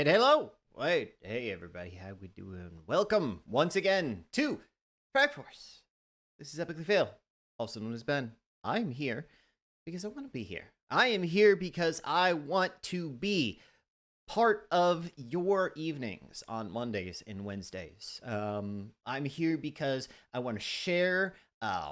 Wait, hello. Wait, hey everybody, how we doing? Welcome once again to Frag Force. This is Epically Fail, also known as Ben. I'm here because I want to be here. I am here because I want to be part of your evenings on Mondays and Wednesdays. I'm here because I want to share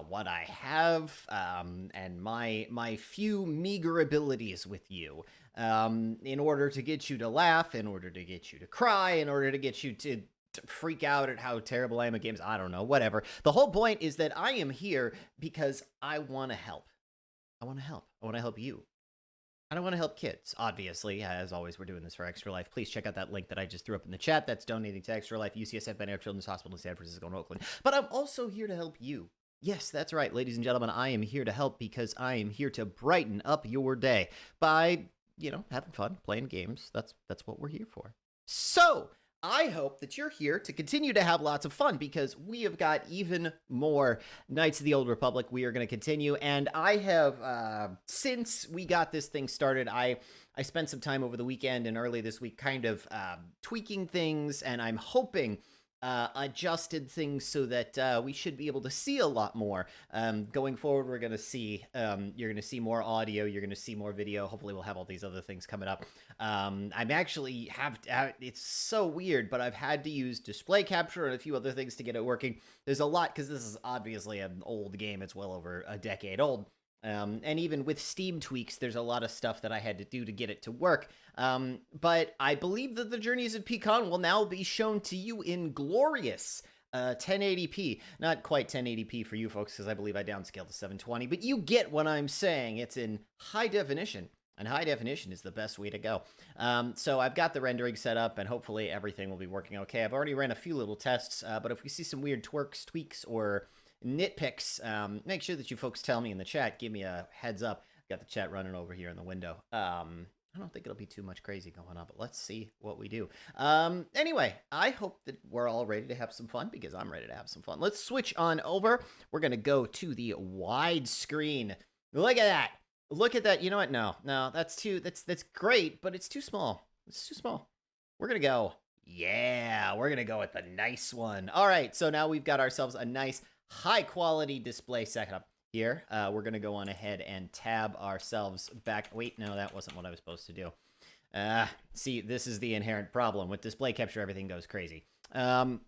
what I have and my few meager abilities with you in order to get you to laugh, in order to get you to cry, in order to get you to freak out at how terrible I am at games. I don't know, whatever. The whole point is that I am here because I want to help. I want to help. I want to help you. I don't want to help kids, obviously. As always, we're doing this for Extra Life. Please check out that link that I just threw up in the chat. That's donating to Extra Life, UCSF Ben Air Children's Hospital in San Francisco and Oakland. But I'm also here to help you. Yes, that's right, ladies and gentlemen. I am here to help because I am here to brighten up your day by, having fun, playing games. That's what we're here for. So, I hope that you're here to continue to have lots of fun because we have got even more Knights of the Old Republic. We are going to continue, and I have, since we got this thing started, I spent some time over the weekend and early this week kind of tweaking things, and I'm hoping adjusted things so that we should be able to see a lot more. Going forward, we're going to see, you're going to see more audio, you're going to see more video. Hopefully we'll have all these other things coming up. I'm actually it's so weird, but I've had to use display capture and a few other things to get it working. There's a lot, because this is obviously an old game. It's well over a decade old. And even with Steam tweaks, there's a lot of stuff that I had to do to get it to work. But I believe that the Journeys of Pecan will now be shown to you in glorious 1080p. Not quite 1080p for you folks, because I believe I downscaled to 720. But you get what I'm saying. It's in high definition. And high definition is the best way to go. So I've got the rendering set up, and hopefully everything will be working okay. I've already ran a few little tests, but if we see some weird twerks, tweaks, or nitpicks, make sure that you folks tell me in the chat. Give me a heads up. Got the chat running over here in the window. I don't think it'll be too much crazy going on, but let's see what we do. Anyway, I hope that we're all ready to have some fun, because I'm ready to have some fun. Let's switch on over. We're going to go to the widescreen. Look at that. Look at that. You know what? No, that's great, but it's too small. It's too small. We're going to go. Yeah, we're going to go with the nice one. All right, so now we've got ourselves a nice high-quality display setup here. We're going to go on ahead and tab ourselves back. Wait, no, that wasn't what I was supposed to do. See, this is the inherent problem. With display capture, everything goes crazy. All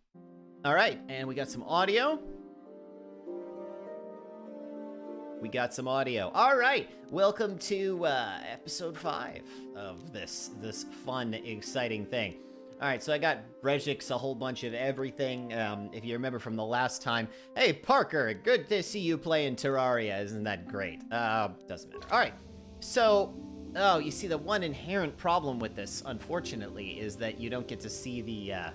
right, and we got some audio. We got some audio. All right, welcome to episode 5 of this fun, exciting thing. All right, so I got Brejix, a whole bunch of everything. If you remember from the last time, hey, Parker, good to see you playing Terraria. Isn't that great? Doesn't matter. All right, so, you see, the one inherent problem with this, unfortunately, is that you don't get to see the,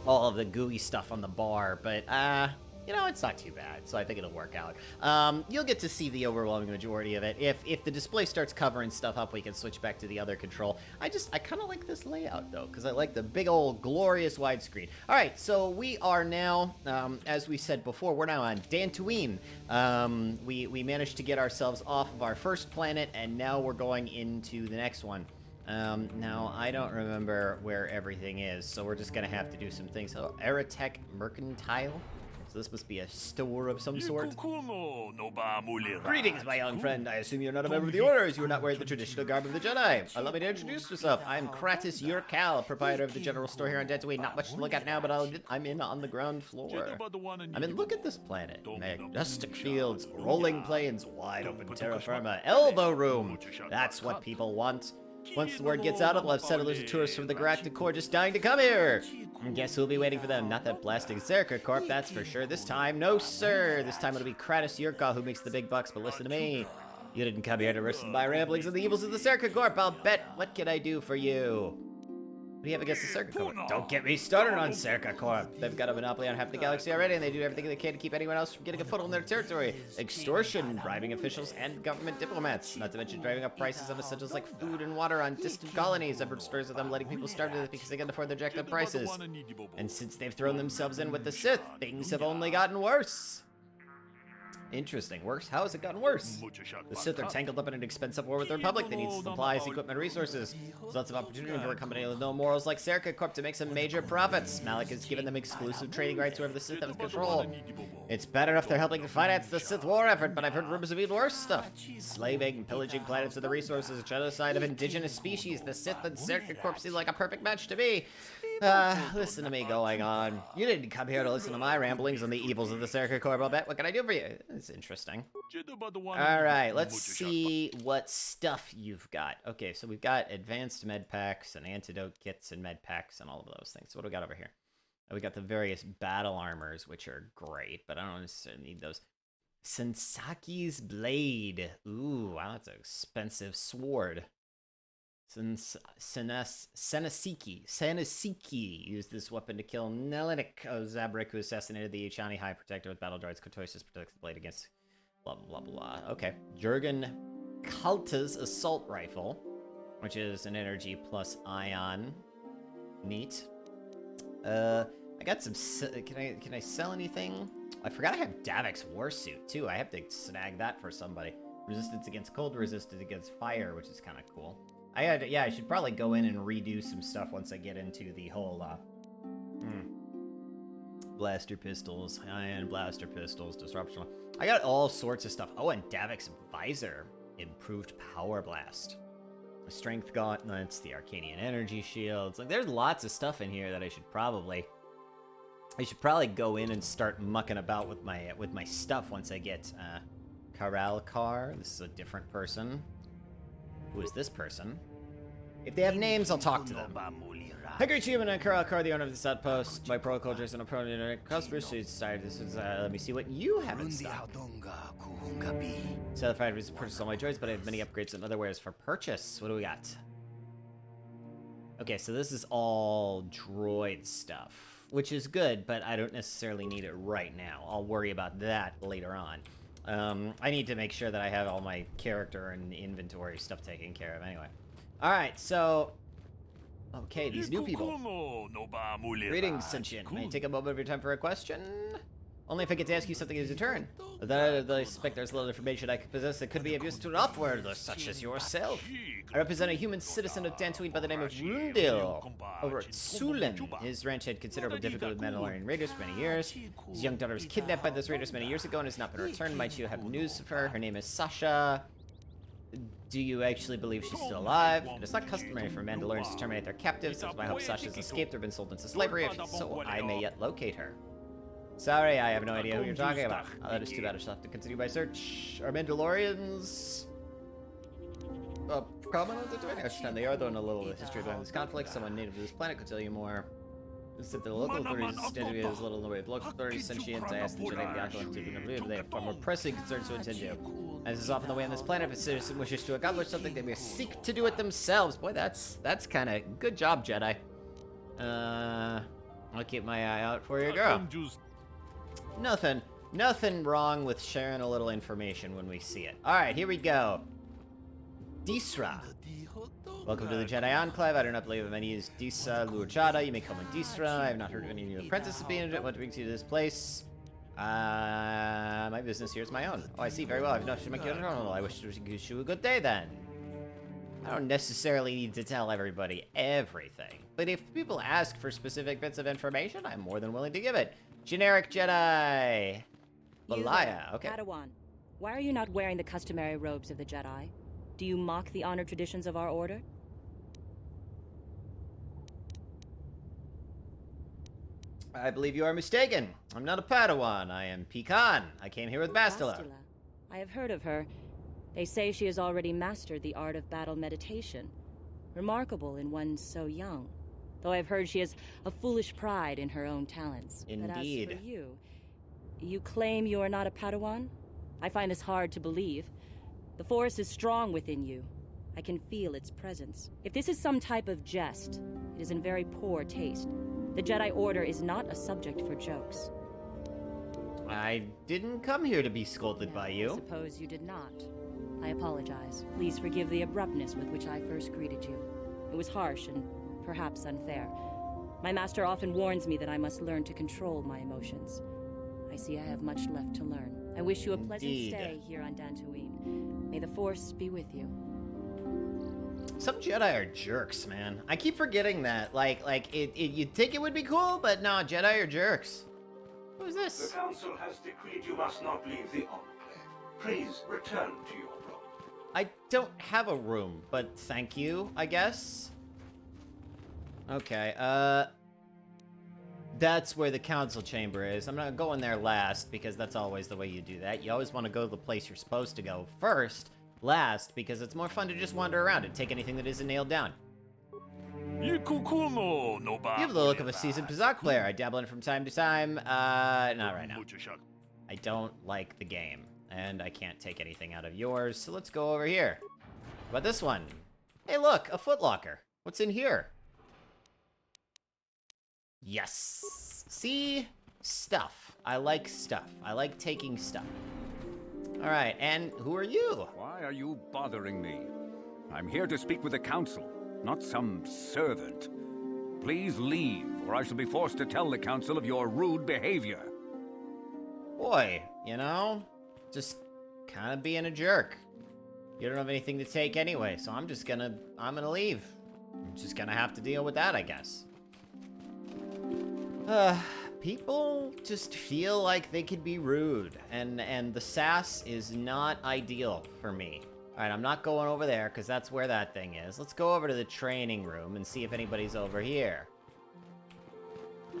all of the gooey stuff on the bar, but, it's not too bad, so I think it'll work out. You'll get to see the overwhelming majority of it. If the display starts covering stuff up, we can switch back to the other control. I kind of like this layout, though, because I like the big old glorious widescreen. All right, so we are now, as we said before, we're now on Dantooine. We managed to get ourselves off of our first planet, and now we're going into the next one. Now, I don't remember where everything is, so we're just going to have to do some things. So, Aerotech Mercantile? So this must be a store of some sort. Greetings, my young friend. I assume you're not a member of the Order, as you are not wearing the traditional garb of the Jedi. Allow me to introduce myself. I'm Kratis Yurkal, proprietor of the general store here on Dantooine. Not much to look at now, but I'm in on the ground floor. Look at this planet. Majestic fields, rolling plains, wide open terra firma, elbow room. That's what people want. Once the word gets out, it'll have settlers and tourists from the Galactic Core just dying to come here. And guess who'll be waiting for them? Not that blasting Zerka Corp, that's for sure. This time, no sir. This time it'll be Kratis Yurkal who makes the big bucks, but listen to me. You didn't come here to listen to my ramblings of the evils of the Zerka Corp, I'll bet. What can I do for you? What do you have against the Zerka Corp? Don't get me started on Zerka Corp. They've got a monopoly on half the galaxy already, and they do everything they can to keep anyone else from getting a foothold in their territory. Extortion, bribing officials, and government diplomats. Not to mention driving up prices of essentials like food and water on distant colonies. I've heard stories of them letting people starve to death because they can't afford their jacked up prices. And since they've thrown themselves in with the Sith, things have only gotten worse. Interesting. Worse? How has it gotten worse? The Sith are tangled up in an expensive war with the Republic. They need supplies, equipment, resources. There's lots of opportunity for a company with no morals like Serka Corp to make some major profits. Malik has given them exclusive trading rights wherever the Sith have control. It's bad enough they're helping to finance the Sith war effort, but I've heard rumors of even worse stuff. Slaving and pillaging planets of the resources, genocide of indigenous species. The Sith and Serka Corp seem like a perfect match to me. Listen to me going on. You didn't come here to listen to my ramblings on the evils of the Serka Corp, I'll bet. What can I do for you? It's interesting. Alright, let's see what stuff you've got. Okay, so we've got advanced med packs and antidote kits and med packs and all of those things. So what do we got over here? We got the various battle armors, which are great, but I don't necessarily need those. Sensaki's Blade. Ooh, wow, that's an expensive sword. Senasiki used this weapon to kill Nelenik Zabrik, who assassinated the Ichani High Protector with battle droids. Kotosis protects the blade against blah, blah, blah, blah. Okay. Jurgen Kalta's Assault Rifle, which is an energy plus ion. Neat. I got some... Can I sell anything? I forgot I have Davik's Warsuit, too. I have to snag that for somebody. Resistance against cold, resistance against fire, which is kind of cool. I should probably go in and redo some stuff once I get into the whole, blaster pistols, ion blaster pistols, disruption. I got all sorts of stuff. Oh, and Davik's Visor, improved power blast. The strength gauntlets, the Arcanian energy shields. Like, there's lots of stuff in here that I should probably go in and start mucking about with my stuff once I get, Karalkar. This is a different person. Who is this person? If they have names, I'll talk to them. I greet you, and Karalkar, the owner of this outpost. My protocol just an opponent internet customers. So decided this is, let me see what you have in stock. So the fight is to purchase all my droids, but I have many upgrades and other wares for purchase. What do we got? Okay, so this is all droid stuff, which is good, but I don't necessarily need it right now. I'll worry about that later on. I need to make sure that I have all my character and inventory stuff taken care of anyway. Alright, so... Okay, these new people. Greetings, Sentient. May I take a moment of your time for a question? Only if I get to ask you something in return. That I suspect there's a little information I could possess that could be of use to an offworlder such as yourself. I represent a human citizen of Dantooine by the name of Rundil. Over at Sulen, his ranch had considerable difficulty with Mandalorian raiders for many years. His young daughter was kidnapped by those raiders many years ago and has not been returned. Might you have news of her? Her name is Sasha. Do you actually believe she's still alive? It is not customary for Mandalorians to terminate their captives, so my hope Sasha's escaped or been sold into slavery, if so, I may yet locate her. Sorry, I have no idea who you're talking about. That is too bad. I shall have to continue my search. Are Mandalorians prominent at doing? I understand they are, though, in a little history behind this conflict. Someone native to this planet could tell you more. Instead, the local authorities stand to be as little in the way of local authorities. Sentient, I asked the genetic alcohol to they have far more pressing concerns to attend to. As is often the way on this planet, if a citizen wishes to accomplish something, they may seek to do it themselves. Boy, that's kind of good job, Jedi. I'll keep my eye out for your girl. Nothing wrong with sharing a little information when we see it. All right, here we go. Disra. Welcome to the Jedi Enclave. I do not believe many is Disa Lurchada. You may call me Disra. I have not heard of any new apprentices being in it. What brings you to this place? My business here is my own. Oh, I see. Very well. I've noticed you make you I wish to wish you a good day then. I don't necessarily need to tell everybody everything, but if people ask for specific bits of information, I'm more than willing to give it. Generic Jedi. Balaya. Okay. Padawan, why are you not wearing the customary robes of the Jedi? Do you mock the honored traditions of our order? I believe you are mistaken. I'm not a Padawan. I am Pecan. I came here with Bastila. Bastila. I have heard of her. They say she has already mastered the art of battle meditation. Remarkable in one so young. Though I've heard she has a foolish pride in her own talents. Indeed. But as for you claim you are not a Padawan? I find this hard to believe. The Force is strong within you. I can feel its presence. If this is some type of jest, it is in very poor taste. The Jedi Order is not a subject for jokes. I didn't come here to be scolded by you. I suppose you did not. I apologize. Please forgive the abruptness with which I first greeted you. It was harsh and perhaps unfair. My master often warns me that I must learn to control my emotions. I see I have much left to learn. I wish you a pleasant Indeed. stay here on Dantooine. May the Force be with you. Some Jedi are jerks, man. I keep forgetting that. You'd think it would be cool, but no, Jedi are jerks. Who's The this? Council has decreed you must not leave the Enclave. Please return to your room. I don't have a room, but thank you, I guess. Okay, that's where the council chamber is. I'm not going there last, because that's always the way you do that. You always want to go to the place you're supposed to go first, last, because it's more fun to just wander around and take anything that isn't nailed down. You have the look of a seasoned Pizak player. I dabble in it from time to time. Not right now. I don't like the game, and I can't take anything out of yours, so let's go over here. How about this one? Hey, look, a footlocker. What's in here? Yes. See? Stuff. I like stuff. I like taking stuff. All right, and who are you? Why are you bothering me? I'm here to speak with the council, not some servant. Please leave, or I shall be forced to tell the council of your rude behavior. Boy, you know, just kind of being a jerk. You don't have anything to take anyway, so I'm gonna leave. I'm just gonna have to deal with that, I guess. People just feel like they could be rude, and the sass is not ideal for me. All right, I'm not going over there, because that's where that thing is. Let's go over to the training room and see if anybody's over here.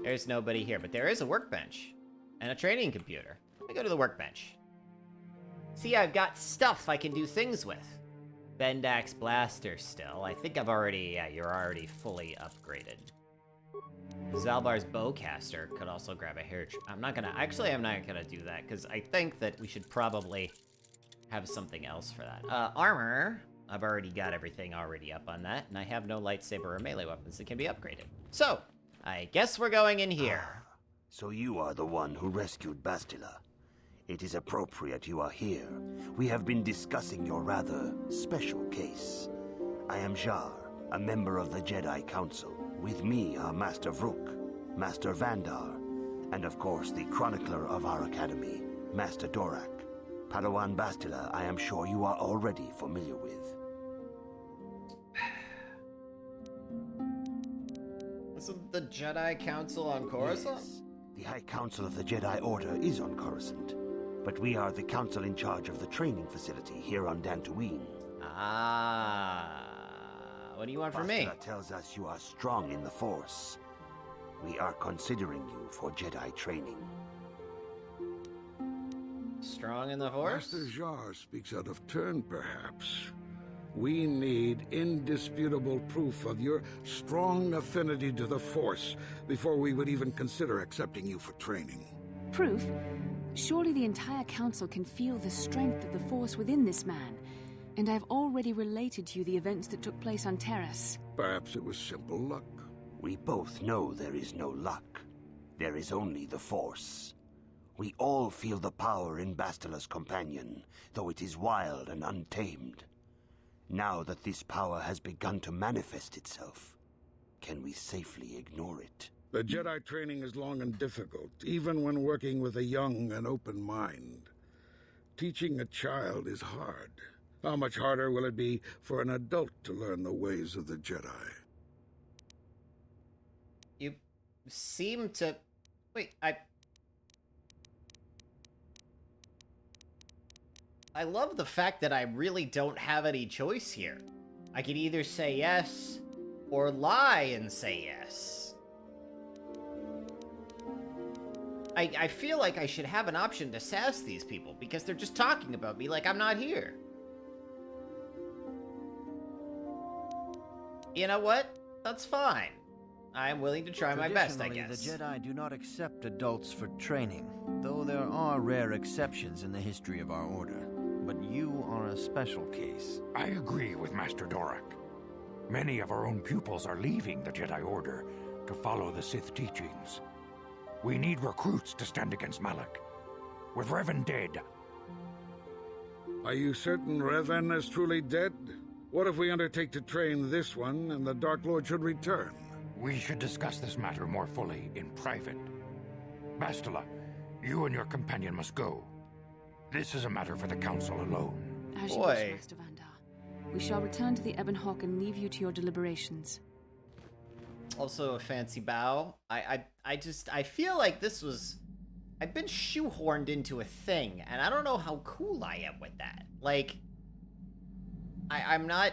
There's nobody here, but there is a workbench and a training computer. Let me go to the workbench. See, I've got stuff I can do things with. Bendax blaster still. I think I've already, yeah, you're already fully upgraded. Zalbar's bowcaster could also grab a hair. I'm not gonna do that, because I think that we should probably have something else for that. Armor. I've already got everything already up on that, and I have no lightsaber or melee weapons that can be upgraded. So, I guess we're going in here. So you are the one who rescued Bastila. It is appropriate you are here. We have been discussing your rather special case. I am Jar, a member of the Jedi Council. With me are Master Vrook, Master Vandar, and of course the chronicler of our academy, Master Dorak. Padawan Bastila, I am sure you are already familiar with. Isn't the Jedi Council on Coruscant? Yes. The High Council of the Jedi Order is on Coruscant, but we are the council in charge of the training facility here on Dantooine. Ah, what do you want from me? Bastila tells us you are strong in the Force. We are considering you for Jedi training. Strong in the Force? Master Jar speaks out of turn, perhaps. We need indisputable proof of your strong affinity to the Force before we would even consider accepting you for training. Proof? Surely the entire council can feel the strength of the Force within this man. And I've already related to you the events that took place on Terrace. Perhaps it was simple luck. We both know there is no luck. There is only the Force. We all feel the power in Bastila's companion, though it is wild and untamed. Now that this power has begun to manifest itself, can we safely ignore it? The Jedi training is long and difficult, even when working with a young and open mind. Teaching a child is hard. How much harder will it be for an adult to learn the ways of the Jedi? You seem to... Wait, I love the fact that I really don't have any choice here. I could either say yes, or lie and say yes. I feel like I should have an option to sass these people, because they're just talking about me like I'm not here. You know what? That's fine. I'm willing to try my best, I guess. The Jedi do not accept adults for training, though there are rare exceptions in the history of our order. But you are a special case. I agree with Master Dorak. Many of our own pupils are leaving the Jedi Order to follow the Sith teachings. We need recruits to stand against Malak. With Revan dead... Are you certain Revan is truly dead? What if we undertake to train this one and the Dark Lord should return? We should discuss this matter more fully in private. Bastila, you and your companion must go. This is a matter for the Council alone. As you wish, Master Vandar. We shall return to the Ebon Hawk and leave you to your deliberations. Also a fancy bow. I feel like this was... I've been shoehorned into a thing, and I don't know how cool I am with that. Like, I'm not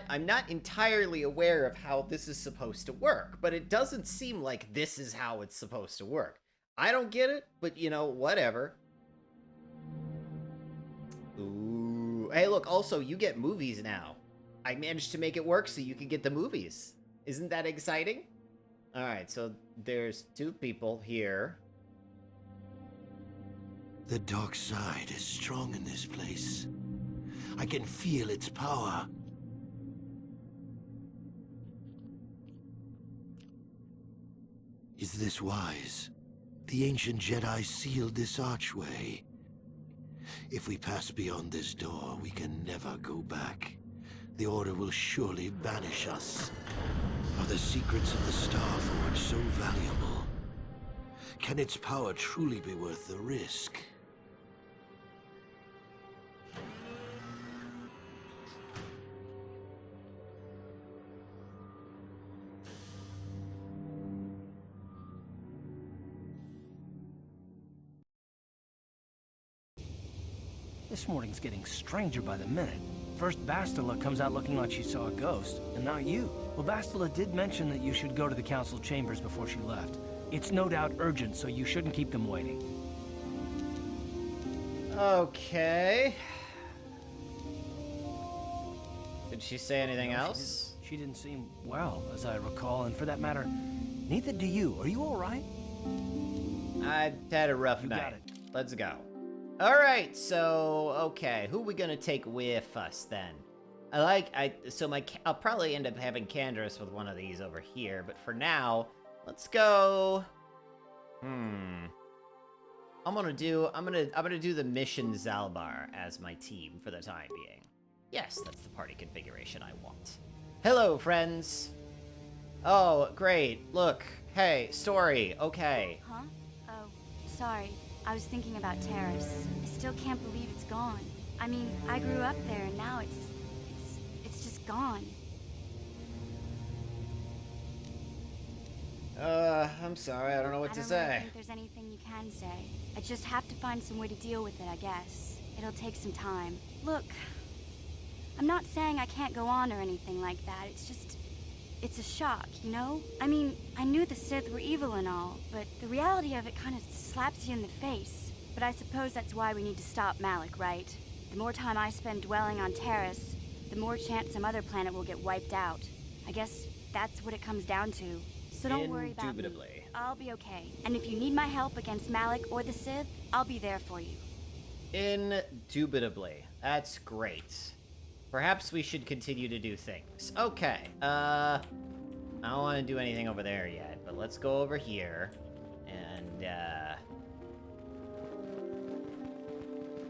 entirely aware of how this is supposed to work, but it doesn't seem like this is how it's supposed to work. I don't get it, but you know, whatever. Ooh. Hey, look, also, you get movies now. I managed to make it work so you can get the movies. Isn't that exciting? Alright, so there's 2 people here. The dark side is strong in this place. I can feel its power. Is this wise? The ancient Jedi sealed this archway. If we pass beyond this door, we can never go back. The Order will surely banish us. Are the secrets of the Star Forge so valuable? Can its power truly be worth the risk? This morning's getting stranger by the minute. First Bastila comes out looking like she saw a ghost, and now you. Well, Bastila did mention that you should go to the council chambers before she left. It's no doubt urgent, so you shouldn't keep them waiting. Okay. Did she say anything else? She didn't seem well, as I recall, and for that matter, neither do you. Are you all right? I had a rough night. Got it. Let's go. All right, so okay, who are we gonna take with us then? I'll probably end up having Candace with one of these over here, but for now, let's go. I'm gonna do the mission Zalbar as my team for the time being. Yes, that's the party configuration I want. Hello, friends. Oh, great. Look, hey, story. Okay. Huh? Oh, sorry. I was thinking about Terrace. I still can't believe it's gone. I mean, I grew up there and now it's just gone. I'm sorry, I don't know what to say. I don't really think there's anything you can say. I just have to find some way to deal with it, I guess. It'll take some time. Look, I'm not saying I can't go on or anything like that. It's a shock, you know? I mean, I knew the Sith were evil and all, but the reality of it kind of slaps you in the face. But I suppose that's why we need to stop Malik, right? The more time I spend dwelling on Terrace, the more chance some other planet will get wiped out. I guess that's what it comes down to. So don't worry about me. Indubitably. I'll be okay. And if you need my help against Malik or the Sith, I'll be there for you. Indubitably. That's great. Perhaps we should continue to do things. Okay, I don't want to do anything over there yet, but let's go over here, and,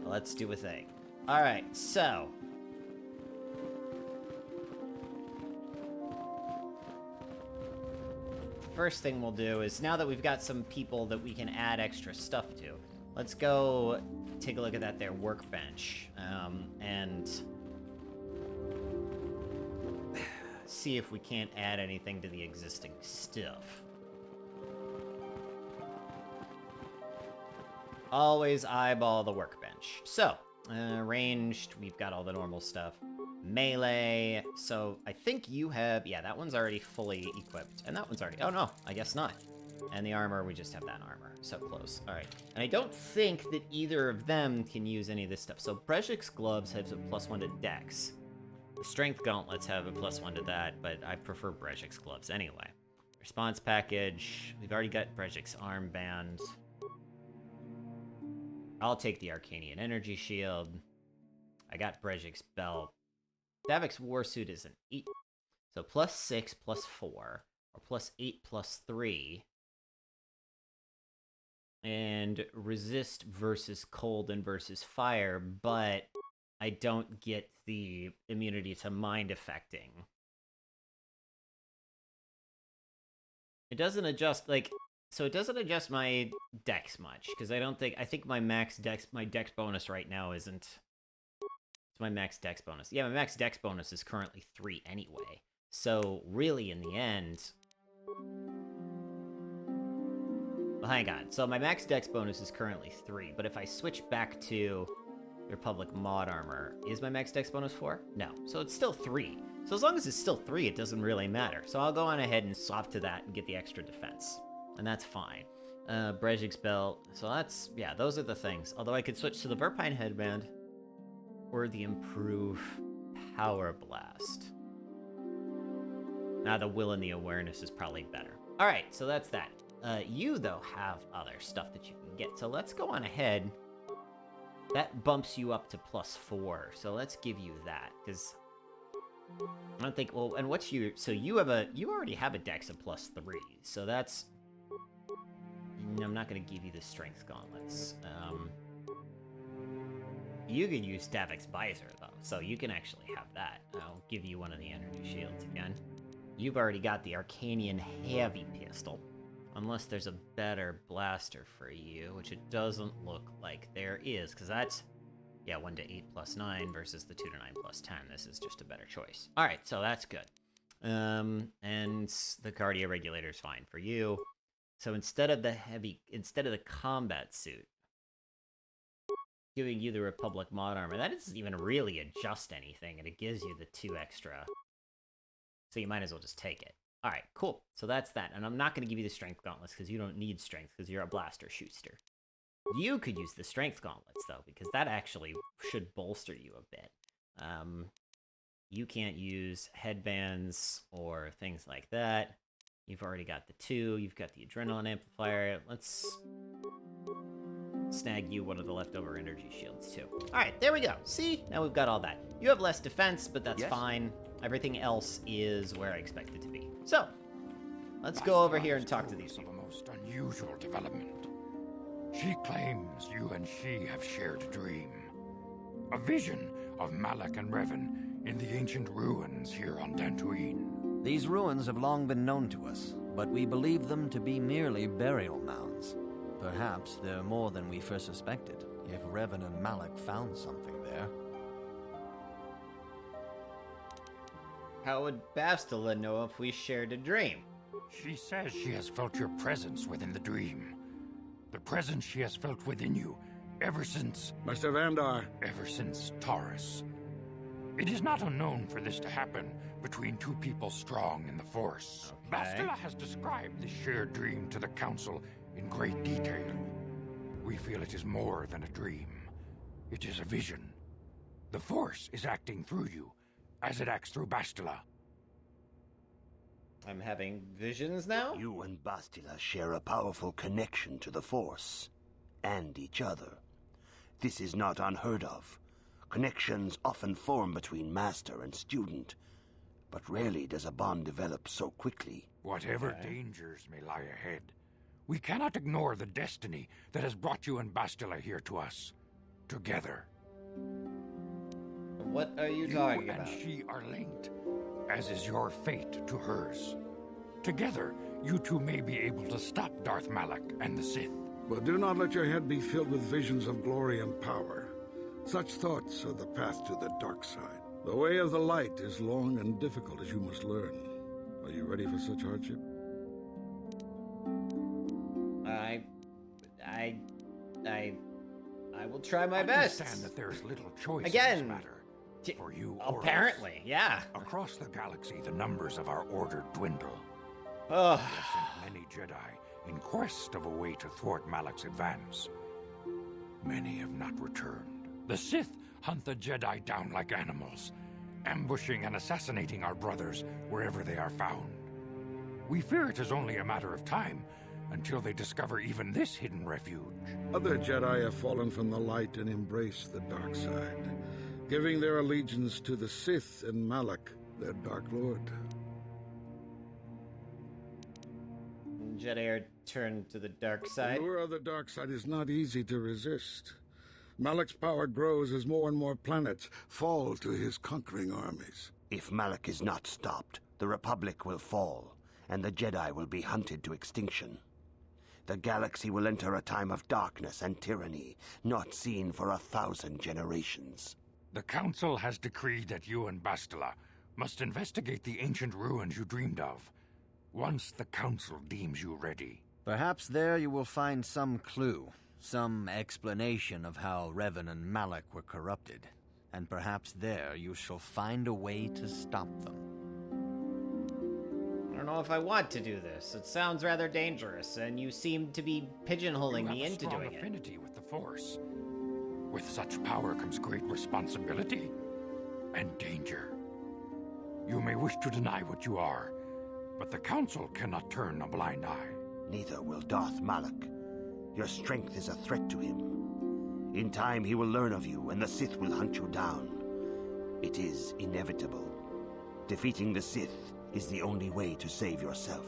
let's do a thing. Alright, so... First thing we'll do is, now that we've got some people that we can add extra stuff to, let's go take a look at that there workbench, and... see if we can't add anything to the existing stuff. Always eyeball the workbench. So, ranged, we've got all the normal stuff. Melee, so I think you have, yeah, that one's already fully equipped. And that one's already, oh no, I guess not. And the armor, we just have that armor. So close, all right. And I don't think that either of them can use any of this stuff. So Brejik's gloves have a +1 to dex. The strength gauntlets have a +1 to that, but I prefer Brejik's gloves anyway. Response package, we've already got Brejik's armband. I'll take the Arcanian energy shield. I got Brejik's belt. Davik's warsuit is an 8. So +6, +4, or +8, +3. And resist versus cold and versus fire, but I don't get the immunity to mind affecting. It doesn't adjust, like, so it doesn't adjust my dex much, because I think my dex bonus right now isn't... It's my max dex bonus. Yeah, my max dex bonus is currently 3 anyway. So, really, in the end... Well, hang on. So, my max dex bonus is currently 3, but if I switch back to Republic Mod Armor, is my max dex bonus 4? No. So, it's still 3. So, as long as it's still 3, it doesn't really matter. So, I'll go on ahead and swap to that and get the extra defense. And that's fine. Brejik's Belt. So, that's... Yeah, those are the things. Although, I could switch to the Verpine Headband or the Improve Power Blast. Now, the Will and the Awareness is probably better. Alright, so that's that. You, though, have other stuff that you can get. So let's go on ahead. That bumps you up to +4. So let's give you that, because I don't think... Well, and what's you... So you already have a dex of +3. So that's... I'm not going to give you the Strength Gauntlets. You could use Davik's Visor, though. So you can actually have that. I'll give you one of the Energy Shields again. You've already got the Arcanian Heavy Pistol. Unless there's a better blaster for you, which it doesn't look like there is, because that's, yeah, 1 to 8 + 9 versus the 2 to 9 + 10. This is just a better choice. All right, so that's good. And the Cardio Regulator is fine for you. So instead of the combat suit, giving you the Republic Mod Armor, that doesn't even really adjust anything, and it gives you the 2 extra. So you might as well just take it. All right, cool. So that's that. And I'm not going to give you the Strength Gauntlets because you don't need Strength because you're a Blaster Schuster. You could use the Strength Gauntlets, though, because that actually should bolster you a bit. You can't use headbands or things like that. You've already got the 2. You've got the Adrenaline Amplifier. Let's snag you one of the leftover energy shields, too. All right, there we go. See? Now we've got all that. You have less defense, but that's fine. Everything else is where I expect it to be. So, let's go over here and talk to these people. A most unusual development. She claims you and she have shared a dream. A vision of Malak and Revan in the ancient ruins here on Dantooine. These ruins have long been known to us, but we believe them to be merely burial mounds. Perhaps they're more than we first suspected, if Revan and Malak found something there. How would Bastila know if we shared a dream? She says she has felt your presence within the dream. The presence she has felt within you ever since... Master Vandar. Ever since Taurus. It is not unknown for this to happen between two people strong in the Force. Okay. Bastila has described this shared dream to the Council in great detail. We feel it is more than a dream. It is a vision. The Force is acting through you, as it acts through Bastila. I'm having visions now? You and Bastila share a powerful connection to the Force, and each other. This is not unheard of. Connections often form between master and student, but rarely does a bond develop so quickly. Whatever dangers may lie ahead, we cannot ignore the destiny that has brought you and Bastila here to us, together. What are you talking about? You and she are linked, as is your fate to hers. Together, you two may be able to stop Darth Malak and the Sith. But do not let your head be filled with visions of glory and power. Such thoughts are the path to the dark side. The way of the light is long and difficult, as you must learn. Are you ready for such hardship? I will try my best. Understand that there is little choice Again, in this matter for you or apparently, us. yeah. Across the galaxy, the numbers of our order dwindle. Oh. We have sent many Jedi in quest of a way to thwart Malak's advance. Many have not returned. The Sith hunt the Jedi down like animals, ambushing and assassinating our brothers wherever they are found. We fear it is only a matter of time until they discover even this hidden refuge. Other Jedi have fallen from the light and embraced the dark side, giving their allegiance to the Sith and Malak, their Dark Lord. Jedi are turned to the dark side. The lure of the dark side is not easy to resist. Malak's power grows as more and more planets fall to his conquering armies. If Malak is not stopped, the Republic will fall, and the Jedi will be hunted to extinction. The galaxy will enter a time of darkness and tyranny, not seen for 1,000 generations. The Council has decreed that you and Bastila must investigate the ancient ruins you dreamed of, once the Council deems you ready. Perhaps there you will find some clue, some explanation of how Revan and Malak were corrupted, and perhaps there you shall find a way to stop them. I don't know if I want to do this. It sounds rather dangerous, and you seem to be pigeonholing me into doing it. You have a strong affinity with the Force. With such power comes great responsibility and danger. You may wish to deny what you are, but the Council cannot turn a blind eye. Neither will Darth Malak. Your strength is a threat to him. In time he will learn of you, and the Sith will hunt you down. It is inevitable. Defeating the Sith is the only way to save yourself.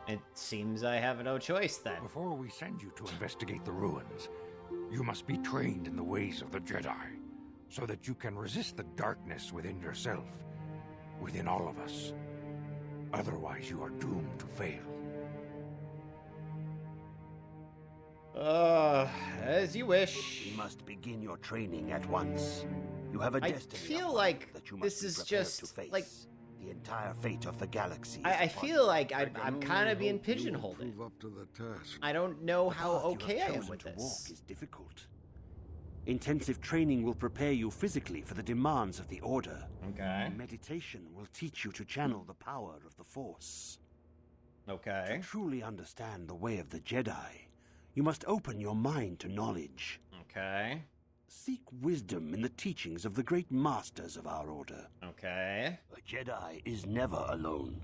It seems I have no choice then. Before we send you to investigate the ruins, you must be trained in the ways of the Jedi, so that you can resist the darkness within yourself, within all of us. Otherwise, you are doomed to fail. As you wish. You must begin your training at once. You have a destiny. I feel like that you must this be is prepared just to face. like The entire fate of the galaxy. I is upon feel you. like I'm kind of being pigeonholed. Prove up to the task. I don't know how The path you okay have I am chosen with to this. walk is difficult. Intensive training will prepare you physically for the demands of the Order. Okay. Meditation will teach you to channel the power of the Force. Okay. To truly understand the way of the Jedi, you must open your mind to knowledge. Okay. Seek wisdom in the teachings of the great masters of our Order. Okay. A Jedi is never alone.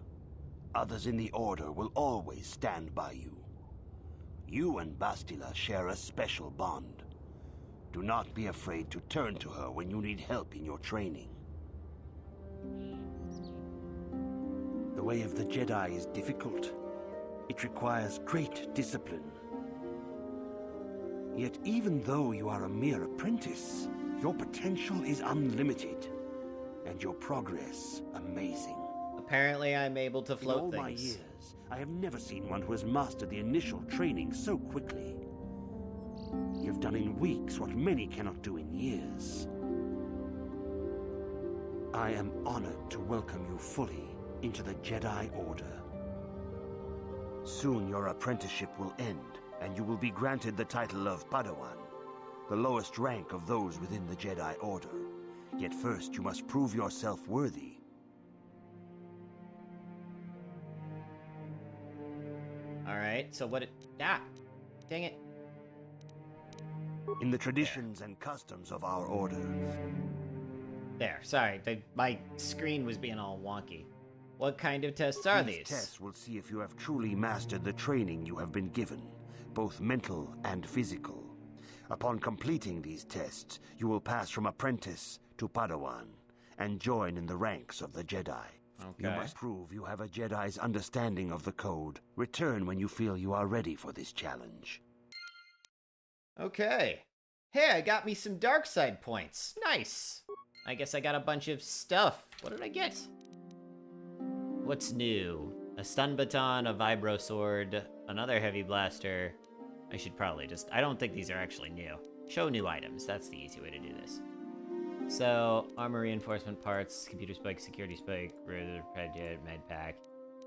Others in the Order will always stand by you. You and Bastila share a special bond. Do not be afraid to turn to her when you need help in your training. The way of the Jedi is difficult. It requires great discipline. Yet even though you are a mere apprentice, your potential is unlimited, and your progress amazing. Apparently I'm able to float In all my things. years, I have never seen one who has mastered the initial training so quickly. You've done in weeks what many cannot do in years. I am honored to welcome you fully into the Jedi Order. Soon your apprenticeship will end, and you will be granted the title of Padawan, the lowest rank of those within the Jedi Order. Yet first you must prove yourself worthy. Alright, so what it... Ah! Dang it. In the traditions and customs of our Order, There, sorry. My screen was being all wonky. What kind of tests are these? tests will see if you have truly mastered the training you have been given, both mental and physical. Upon completing these tests, you will pass from apprentice to Padawan, and join in the ranks of the Jedi. You Okay. must prove you have a Jedi's understanding of the code. Return when you feel you are ready for this challenge. Okay. Hey, I got me some dark side points. Nice. I guess I got a bunch of stuff. What did I get? What's new? A stun baton, a vibro sword, another heavy blaster. I should probably just... I don't think these are actually new. Show new items. That's the easy way to do this. So, armor reinforcement parts, computer spike, security spike, razor, med pack,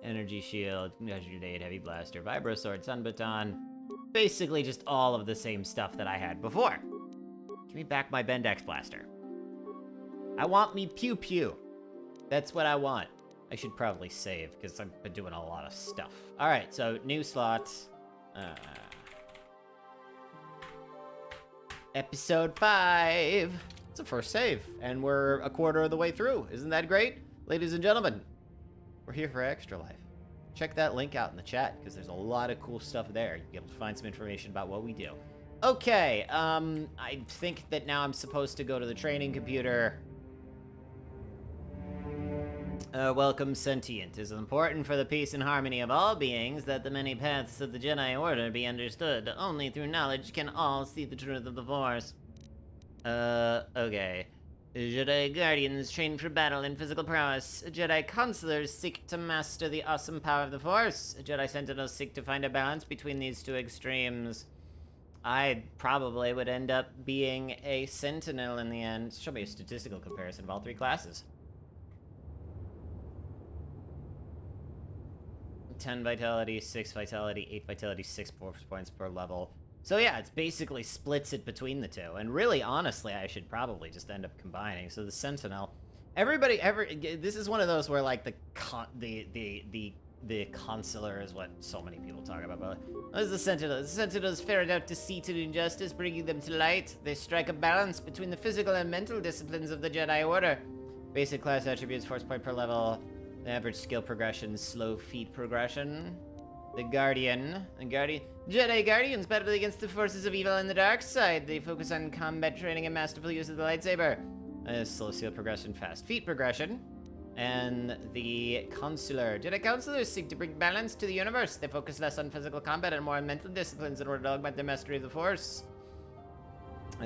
energy shield, concussion grenade, heavy blaster, vibro sword, stun baton. Basically just all of the same stuff that I had before. Give me back my Bendex blaster. I want me pew pew. That's what I want. I should probably save, because I've been doing a lot of stuff. Alright, so new slots. Episode 5. It's a first save, and we're a quarter of the way through. Isn't that great? Ladies and gentlemen, we're here for Extra Life. Check that link out in the chat, because there's a lot of cool stuff there. You'll be able to find some information about what we do. Okay, I think that now I'm supposed to go to the training computer. Welcome, Sentient. It is important for the peace and harmony of all beings that the many paths of the Jedi Order be understood. Only through knowledge can all see the truth of the Force. Okay. Jedi Guardians train for battle and physical prowess. Jedi Counselors seek to master the awesome power of the Force. Jedi Sentinels seek to find a balance between these two extremes. I probably would end up being a Sentinel in the end. Show me a statistical comparison of all three classes. 10 vitality, 6 vitality, 8 vitality, 6 force points per level. So yeah, it's basically splits it between the two. And really, honestly, I should probably just end up combining. So the Sentinel, this is one of those where like the Consular is what so many people talk about. But as the Sentinel, the Sentinels ferret out deceit and injustice, bringing them to light. They strike a balance between the physical and mental disciplines of the Jedi Order. Basic class attributes, force point per level, average skill progression, slow feat progression. The Jedi Guardians battle against the forces of evil and the dark side. They focus on combat training and masterful use of the lightsaber. Slow skill progression, fast feat progression. And the Consular. Jedi Counselors seek to bring balance to the universe. They focus less on physical combat and more on mental disciplines in order to augment their mastery of the Force.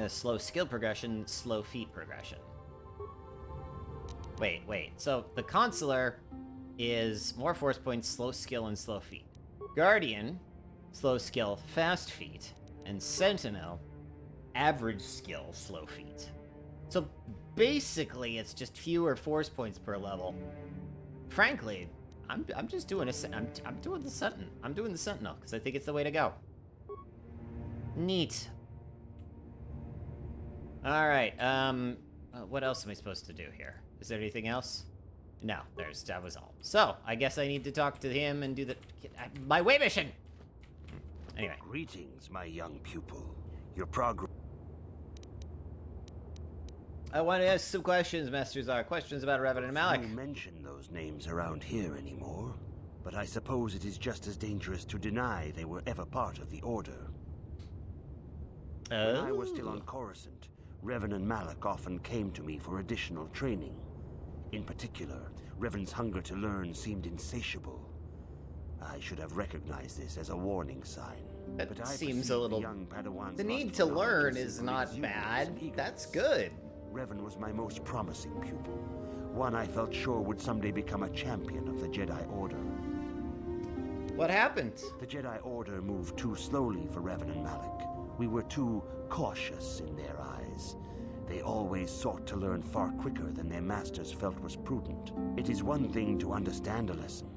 Slow skill progression, slow feat progression. Wait. So the Consular is more force points, slow skill, and slow feat. Guardian, slow skill, fast feat. And Sentinel, average skill, slow feat. So basically, it's just fewer force points per level. Frankly, I'm just doing I'm doing the Sentinel. I'm doing the Sentinel because I think it's the way to go. Neat. All right. What else am I supposed to do here? Is there anything else? No, that was all. So, I guess I need to talk to him and do my way mission! Anyway. Greetings, my young pupil. Your progress... I want to ask some questions, Master Czar. Questions about Revan and Malak. You mention those names around here anymore, but I suppose it is just as dangerous to deny they were ever part of the Order. When I was still on Coruscant, Revan and Malak often came to me for additional training. In particular, Revan's hunger to learn seemed insatiable. I should have recognized this as a warning sign. That seems a little... The need to learn is not bad. That's good. Revan was my most promising pupil. One I felt sure would someday become a champion of the Jedi Order. What happened? The Jedi Order moved too slowly for Revan and Malak. We were too cautious in their eyes. They always sought to learn far quicker than their masters felt was prudent. It is one thing to understand a lesson,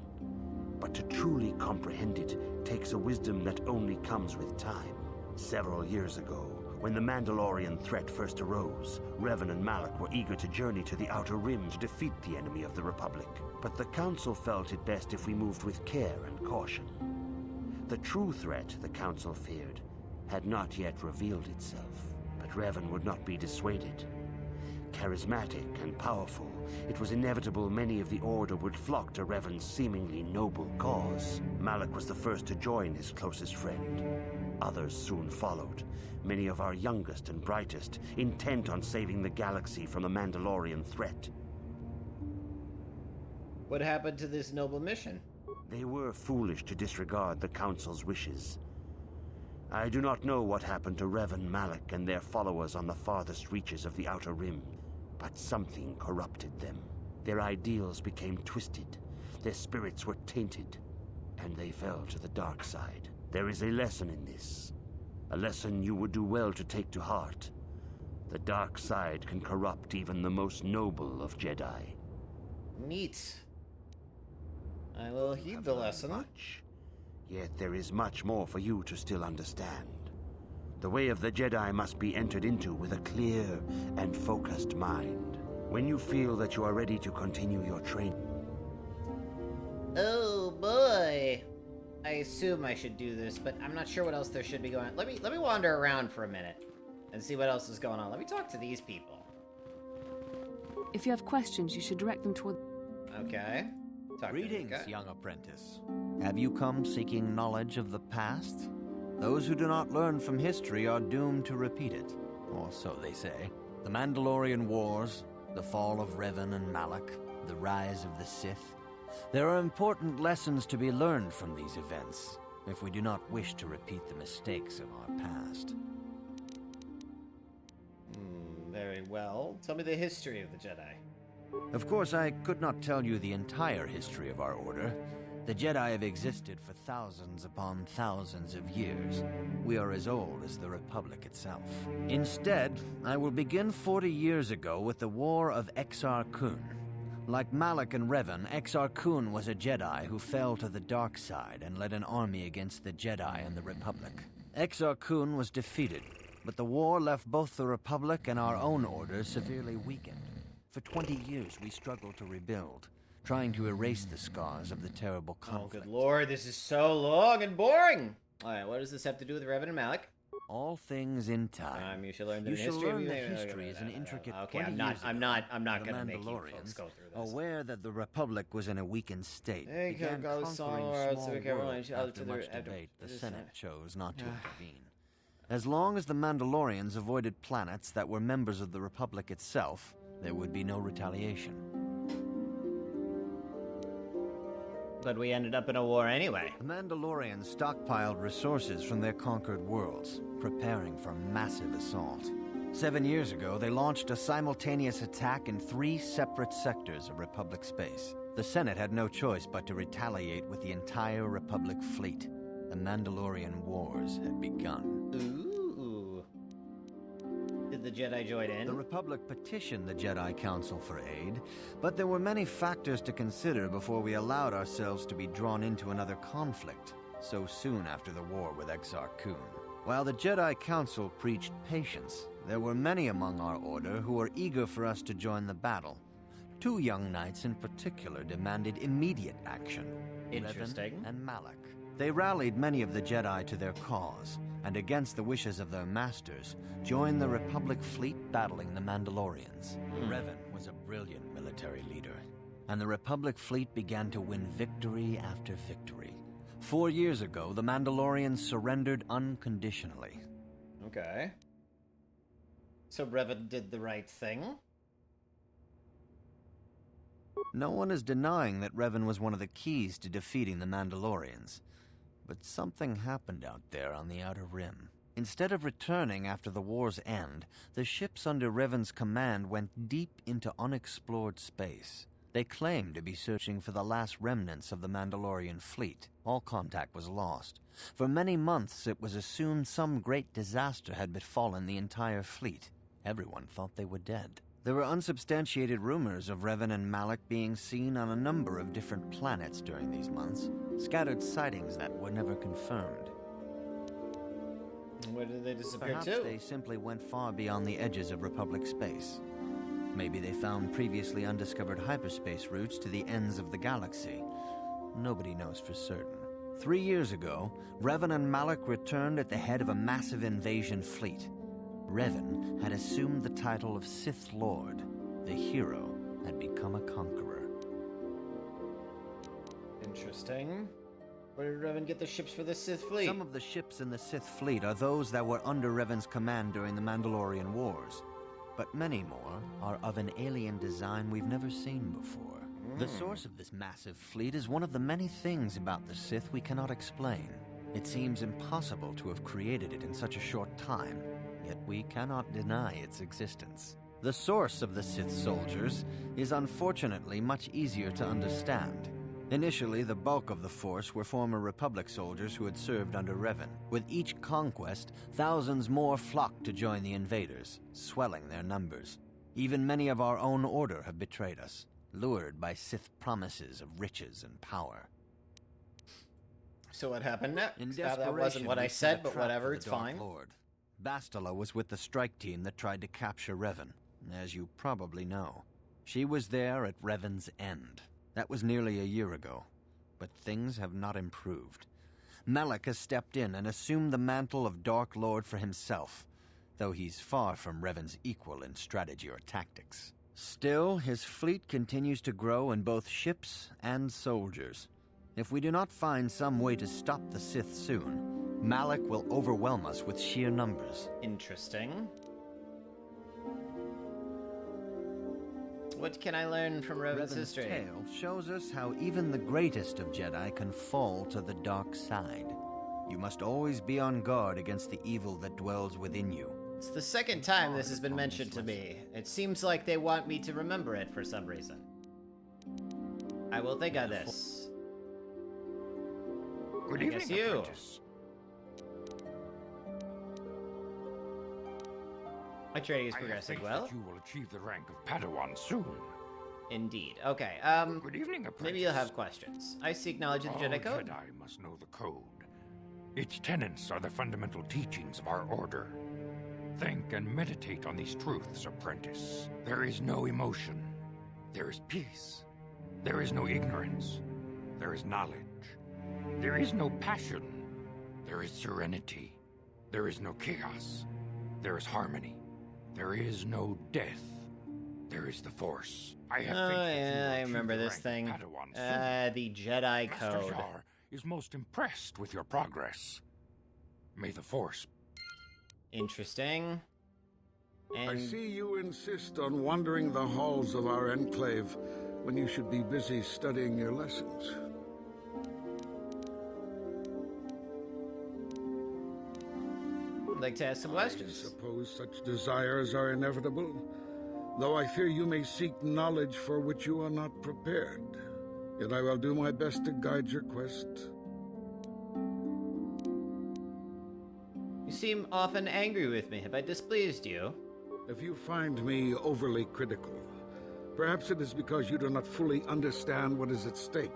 but to truly comprehend it takes a wisdom that only comes with time. Several years ago, when the Mandalorian threat first arose, Revan and Malak were eager to journey to the Outer Rim to defeat the enemy of the Republic. But the Council felt it best if we moved with care and caution. The true threat the Council feared had not yet revealed itself. But Revan would not be dissuaded. Charismatic and powerful, it was inevitable many of the Order would flock to Revan's seemingly noble cause. Malak was the first to join his closest friend. Others soon followed, many of our youngest and brightest, intent on saving the galaxy from the Mandalorian threat. What happened to this noble mission? They were foolish to disregard the Council's wishes. I do not know what happened to Revan, Malak, and their followers on the farthest reaches of the Outer Rim, but something corrupted them. Their ideals became twisted, their spirits were tainted, and they fell to the dark side. There is a lesson in this, a lesson you would do well to take to heart. The dark side can corrupt even the most noble of Jedi. Neat. I will heed the lesson. Much. Yet there is much more for you to still understand. The way of the Jedi must be entered into with a clear and focused mind. When you feel that you are ready to continue your training. Oh boy. I assume I should do this, but I'm not sure what else there should be going on. Let me wander around for a minute and see what else is going on. Let me talk to these people. If you have questions, you should direct them toward... Okay. Greetings, young apprentice. Have you come seeking knowledge of the past? Those who do not learn from history are doomed to repeat it, or so they say. The Mandalorian Wars, the fall of Revan and Malak, the rise of the Sith. There are important lessons to be learned from these events, if we do not wish to repeat the mistakes of our past. Very well. Tell me the history of the Jedi. Of course, I could not tell you the entire history of our order. The Jedi have existed for thousands upon thousands of years. We are as old as the Republic itself. Instead, I will begin 40 years ago with the War of Exar Kun. Like Malak and Revan, Exar Kun was a Jedi who fell to the dark side and led an army against the Jedi and the Republic. Exar Kun was defeated, but the war left both the Republic and our own order severely weakened. For 20 years, we struggled to rebuild, trying to erase the scars of the terrible conflict. Oh, good lord, this is so long and boring! Alright, what does this have to do with Revan and Malik? All things in time. You should learn the You history. shall learn that history is an intricate. Okay, I'm not gonna make you folks Mandalorians, go through this. aware that the Republic was in a weakened state, Hey, began go conquering somewhere else, small we can worlds. run After to much the- debate, the this- Senate chose not to intervene. As long as the Mandalorians avoided planets that were members of the Republic itself, there would be no retaliation. But we ended up in a war anyway. The Mandalorians stockpiled resources from their conquered worlds, preparing for a massive assault. 7 years ago, they launched a simultaneous attack in 3 separate sectors of Republic space. The Senate had no choice but to retaliate with the entire Republic fleet. The Mandalorian Wars had begun. Ooh. Did the Jedi join in? The Republic petitioned the Jedi Council for aid, but there were many factors to consider before we allowed ourselves to be drawn into another conflict, so soon after the war with Exar Kun. While the Jedi Council preached patience, there were many among our order who were eager for us to join the battle. 2 young knights in particular demanded immediate action. Interesting. Revan and Malak. They rallied many of the Jedi to their cause, and against the wishes of their masters, joined the Republic fleet battling the Mandalorians. Revan was a brilliant military leader, and the Republic fleet began to win victory after victory. 4 years ago, the Mandalorians surrendered unconditionally. Okay. So Revan did the right thing? No one is denying that Revan was one of the keys to defeating the Mandalorians. But something happened out there on the Outer Rim. Instead of returning after the war's end, the ships under Revan's command went deep into unexplored space. They claimed to be searching for the last remnants of the Mandalorian fleet. All contact was lost. For many months, it was assumed some great disaster had befallen the entire fleet. Everyone thought they were dead. There were unsubstantiated rumors of Revan and Malak being seen on a number of different planets during these months, scattered sightings that were never confirmed. Where did they disappear Perhaps to? they simply went far beyond the edges of Republic space. Maybe they found previously undiscovered hyperspace routes to the ends of the galaxy. Nobody knows for certain. 3 years ago, Revan and Malak returned at the head of a massive invasion fleet. Revan had assumed the title of Sith Lord. The hero had become a conqueror. Interesting. Where did Revan get the ships for the Sith fleet? Some of the ships in the Sith fleet are those that were under Revan's command during the Mandalorian Wars. But many more are of an alien design we've never seen before. The source of this massive fleet is one of the many things about the Sith we cannot explain. It seems impossible to have created it in such a short time, yet we cannot deny its existence. The source of the Sith soldiers is unfortunately much easier to understand. Initially, the bulk of the force were former Republic soldiers who had served under Revan. With each conquest, thousands more flocked to join the invaders, swelling their numbers. Even many of our own order have betrayed us, lured by Sith promises of riches and power. So what happened next? In That wasn't desperation, what I we said, set a but trap whatever, for the it's Dark fine. Lord. Bastila was with the strike team that tried to capture Revan, as you probably know. She was there at Revan's end. That was nearly a year ago, but things have not improved. Malak has stepped in and assumed the mantle of Dark Lord for himself, though he's far from Revan's equal in strategy or tactics. Still, his fleet continues to grow in both ships and soldiers. If we do not find some way to stop the Sith soon, Malak will overwhelm us with sheer numbers. Interesting. What can I learn from Revan's history? tale shows us how even the greatest of Jedi can fall to the dark side. You must always be on guard against the evil that dwells within you, It's the second time this has been mentioned to me. It seems like they want me to remember it for some reason. I will think on this. Good I evening, guess you. apprentice. My training is I have progressing faith well. that you will achieve the rank of Padawan soon. Indeed. Okay, Good evening, apprentice. maybe you'll have questions. I seek knowledge of the All Jedi Code. Jedi must know the code. Its tenets are the fundamental teachings of our order. Think and meditate on these truths, apprentice. There is no emotion. There is peace. There is no ignorance. There is knowledge. There is no passion. There is serenity. There is no chaos. There is harmony. There is no death. There is the Force. I have faith that you will I achieve remember the this rank thing. of Padawan soon. The Jedi Master Code. Jar is most impressed with your progress. May the Force. Interesting. I And see you insist on wandering the halls of our enclave when you should be busy studying your lessons. I'd like to ask some questions. I suppose such desires are inevitable, though I fear you may seek knowledge for which you are not prepared. Yet I will do my best to guide your quest. You seem often angry with me. Have I displeased you? If you find me overly critical, perhaps it is because you do not fully understand what is at stake.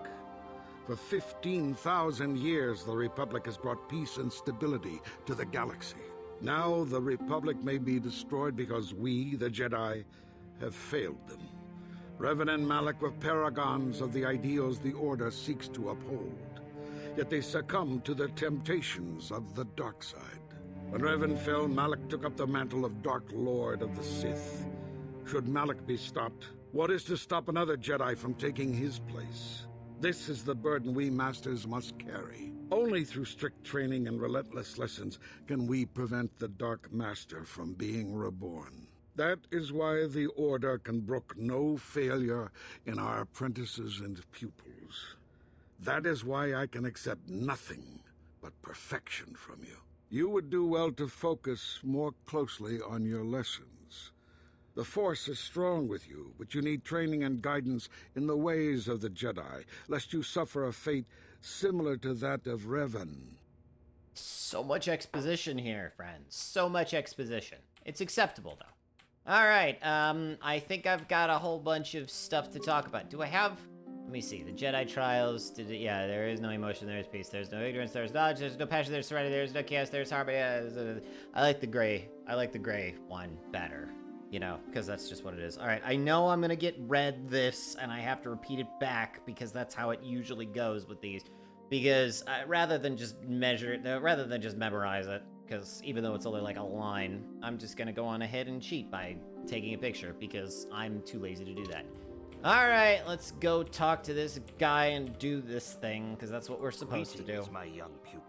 For 15,000 years, the Republic has brought peace and stability to the galaxy. Now, the Republic may be destroyed because we, the Jedi, have failed them. Revan and Malak were paragons of the ideals the Order seeks to uphold. Yet they succumbed to the temptations of the dark side. When Revan fell, Malak took up the mantle of Dark Lord of the Sith. Should Malak be stopped, what is to stop another Jedi from taking his place? This is the burden we Masters must carry. Only through strict training and relentless lessons can we prevent the Dark Master from being reborn. That is why the Order can brook no failure in our apprentices and pupils. That is why I can accept nothing but perfection from you. You would do well to focus more closely on your lessons. The Force is strong with you, but you need training and guidance in the ways of the Jedi, lest you suffer a fate similar to that of Revan. So much exposition here, friends. So much exposition. It's acceptable, though. Alright, I think I've got a whole bunch of stuff to talk about. Do I have... Let me see. The Jedi Trials. Yeah, there is no emotion, there is peace. There's no ignorance, there's knowledge, there's no passion, there's serenity, there's no chaos, there's harmony. I like the gray. I like the gray one better. You know, because that's just what it is. Alright, I know I'm gonna get read this, and I have to repeat it back, because that's how it usually goes with these. Because rather than just memorize it, because even though it's only like a line, I'm just gonna go on ahead and cheat by taking a picture, because I'm too lazy to do that. Alright, let's go talk to this guy and do this thing, because that's what we're supposed to do. My young pupil.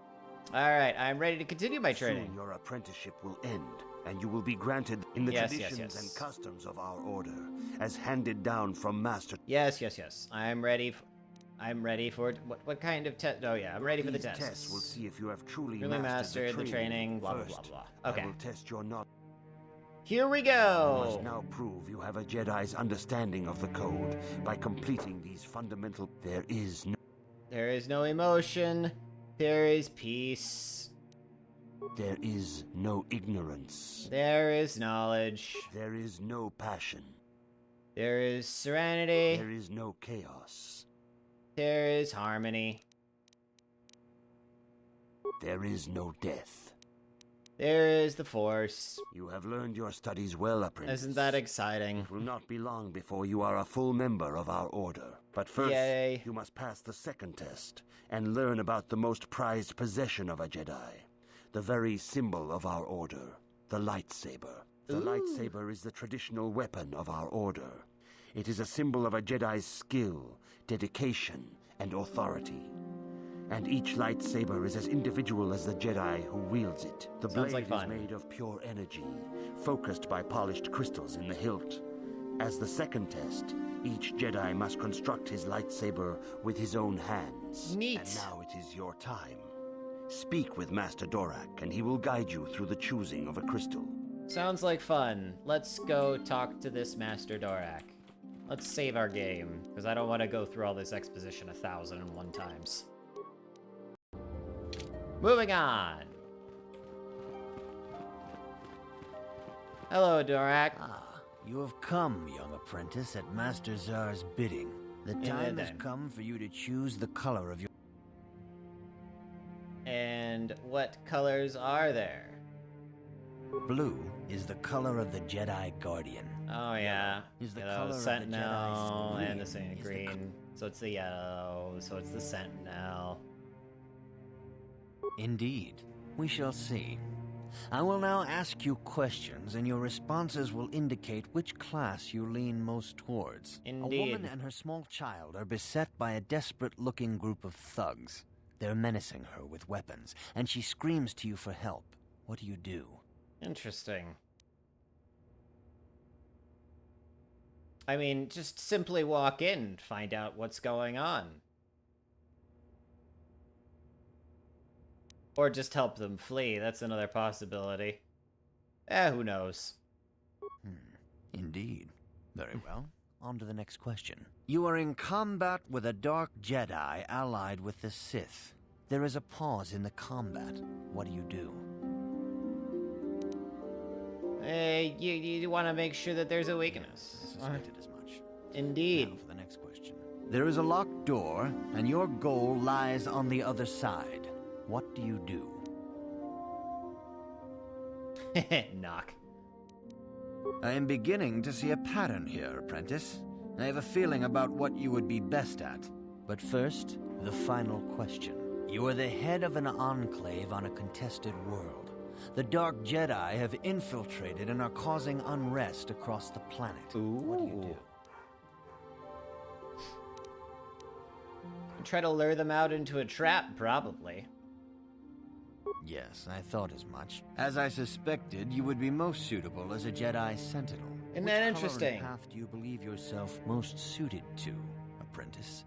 Alright, I'm ready to continue my training. Soon your apprenticeship will end, and you will be granted in the traditions and customs of our order, as handed down from Master... Yes. I'm ready for it. What kind of test? Oh yeah, I'm ready for the test. Tests will see if you have truly mastered the training, blah, blah, First, blah, blah. Okay. I will test your knowledge. Here we You go! must now prove you have a Jedi's understanding of the code by completing these fundamental... There is no emotion. There is peace. There is no ignorance. There is knowledge. There is no passion. There is serenity. There is no chaos. There is harmony. There is no death. There is the Force. You have learned your studies well, apprentice. Isn't that exciting? It will not be long before you are a full member of our order. But first, Yay. you must pass the second test and learn about the most prized possession of a Jedi. The very symbol of our order, the lightsaber. The lightsaber is the traditional weapon of our order. It is a symbol of a Jedi's skill, dedication, and authority. And each lightsaber is as individual as the Jedi who wields it. The blade is made of pure energy, focused by polished crystals in the hilt. As the second test, each Jedi must construct his lightsaber with his own hands. Neat. And now it is your time. Speak with Master Dorak, and he will guide you through the choosing of a crystal. Sounds like fun. Let's go talk to this Master Dorak. Let's save our game, because I don't want to go through all this exposition 1,001 times. Moving on. Hello, Dorak. Ah, you have come, young apprentice, at Master Czar's bidding. The time has come for you to choose the color of your... And what colors are there? Blue is the color of the Jedi Guardian. Oh yeah, Is the yellow, color of the Sentinel, Jedi's and the green is the green. So it's the yellow, so it's the Sentinel. Indeed. We shall see. I will now ask you questions, and your responses will indicate which class you lean most towards. Indeed. A woman and her small child are beset by a desperate-looking group of thugs. They're menacing her with weapons, and she screams to you for help. What do you do? Interesting. I mean, just simply walk in, find out what's going on. Or just help them flee, that's another possibility. Who knows? Indeed. Very well. On to the next question. You are in combat with a dark Jedi allied with the Sith. There is a pause in the combat. What do you do? You want to make sure that there's a weakness. I suspected as much. Indeed. Now for the next question. There is a locked door, and your goal lies on the other side. What do you do? Knock. I am beginning to see a pattern here, apprentice. I have a feeling about what you would be best at. But first, the final question. You are the head of an enclave on a contested world. The Dark Jedi have infiltrated and are causing unrest across the planet. Ooh. What do you do? Try to lure them out into a trap, probably. Yes, I thought as much. As I suspected, you would be most suitable as a Jedi Sentinel. Isn't that Which color interesting? and path do you believe yourself most suited to, apprentice?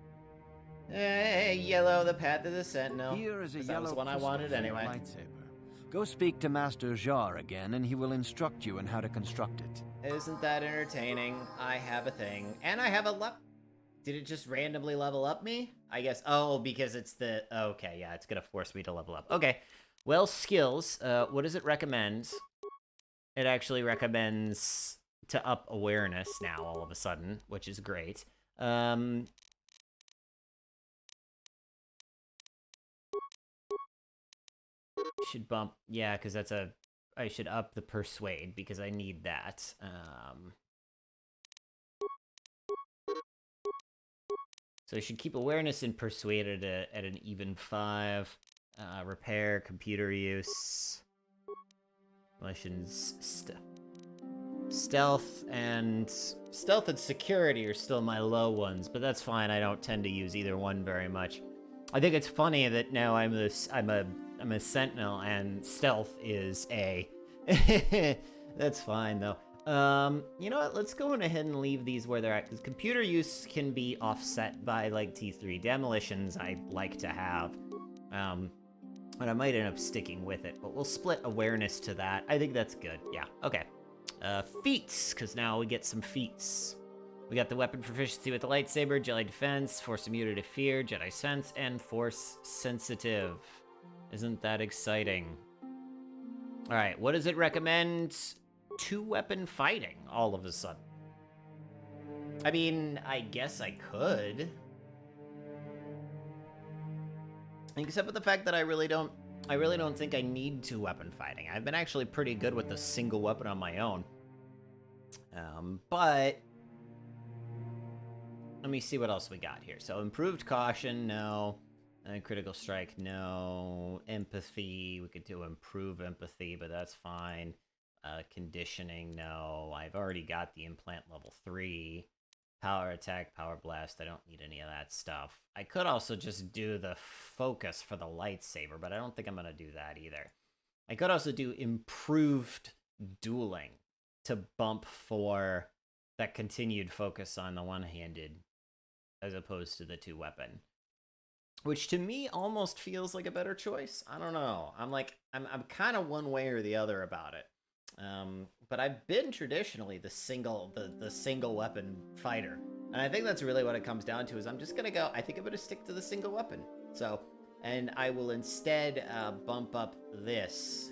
Yellow, the path of the Sentinel. Here is a that yellow was the one I crystal wanted for your anyway. lightsaber. Go speak to Master Jar again, and he will instruct you in how to construct it. Isn't that entertaining? I have a thing. And I have a Did it just randomly level up me? I guess. Oh, because it's the... Okay, yeah, it's going to force me to level up. Okay. Well, skills. What does it recommend? It actually recommends to up awareness now, all of a sudden, which is great. Should bump... Yeah, because that's a... I should up the persuade, because I need that. So I should keep awareness and persuade at an even 5. Repair, computer use, relations, stealth and security are still my low ones, but that's fine. I don't tend to use either one very much. I think it's funny that now I'm a sentinel and stealth is a. That's fine though. You know what? Let's go ahead and leave these where they're at, because computer use can be offset by like T3 demolitions. I like to have. But I might end up sticking with it, but we'll split awareness to that. I think that's good. Yeah, okay. Feats, because now we get some feats. We got the weapon proficiency with the lightsaber, Jedi defense, force immunity to fear, Jedi sense, and force sensitive. Isn't that exciting? All right, what does it recommend? 2-weapon fighting, all of a sudden. I mean, I guess I could. Except for the fact that I really don't think I need 2-weapon fighting. I've been actually pretty good with the single weapon on my own. But let me see what else we got here. So improved caution, no. Critical strike, no. Empathy, we could do improve empathy, but that's fine. Conditioning, no. I've already got the implant level 3. Power attack, power blast, I don't need any of that stuff. I could also just do the focus for the lightsaber, but I don't think I'm going to do that either. I could also do improved dueling to bump for that continued focus on the one-handed as opposed to the 2-weapon. Which to me almost feels like a better choice. I don't know. I'm kind of one way or the other about it. But I've been traditionally the single weapon fighter. And I think that's really what it comes down to is I'm just gonna go, I think I'm gonna stick to the single weapon. So, and I will instead bump up this.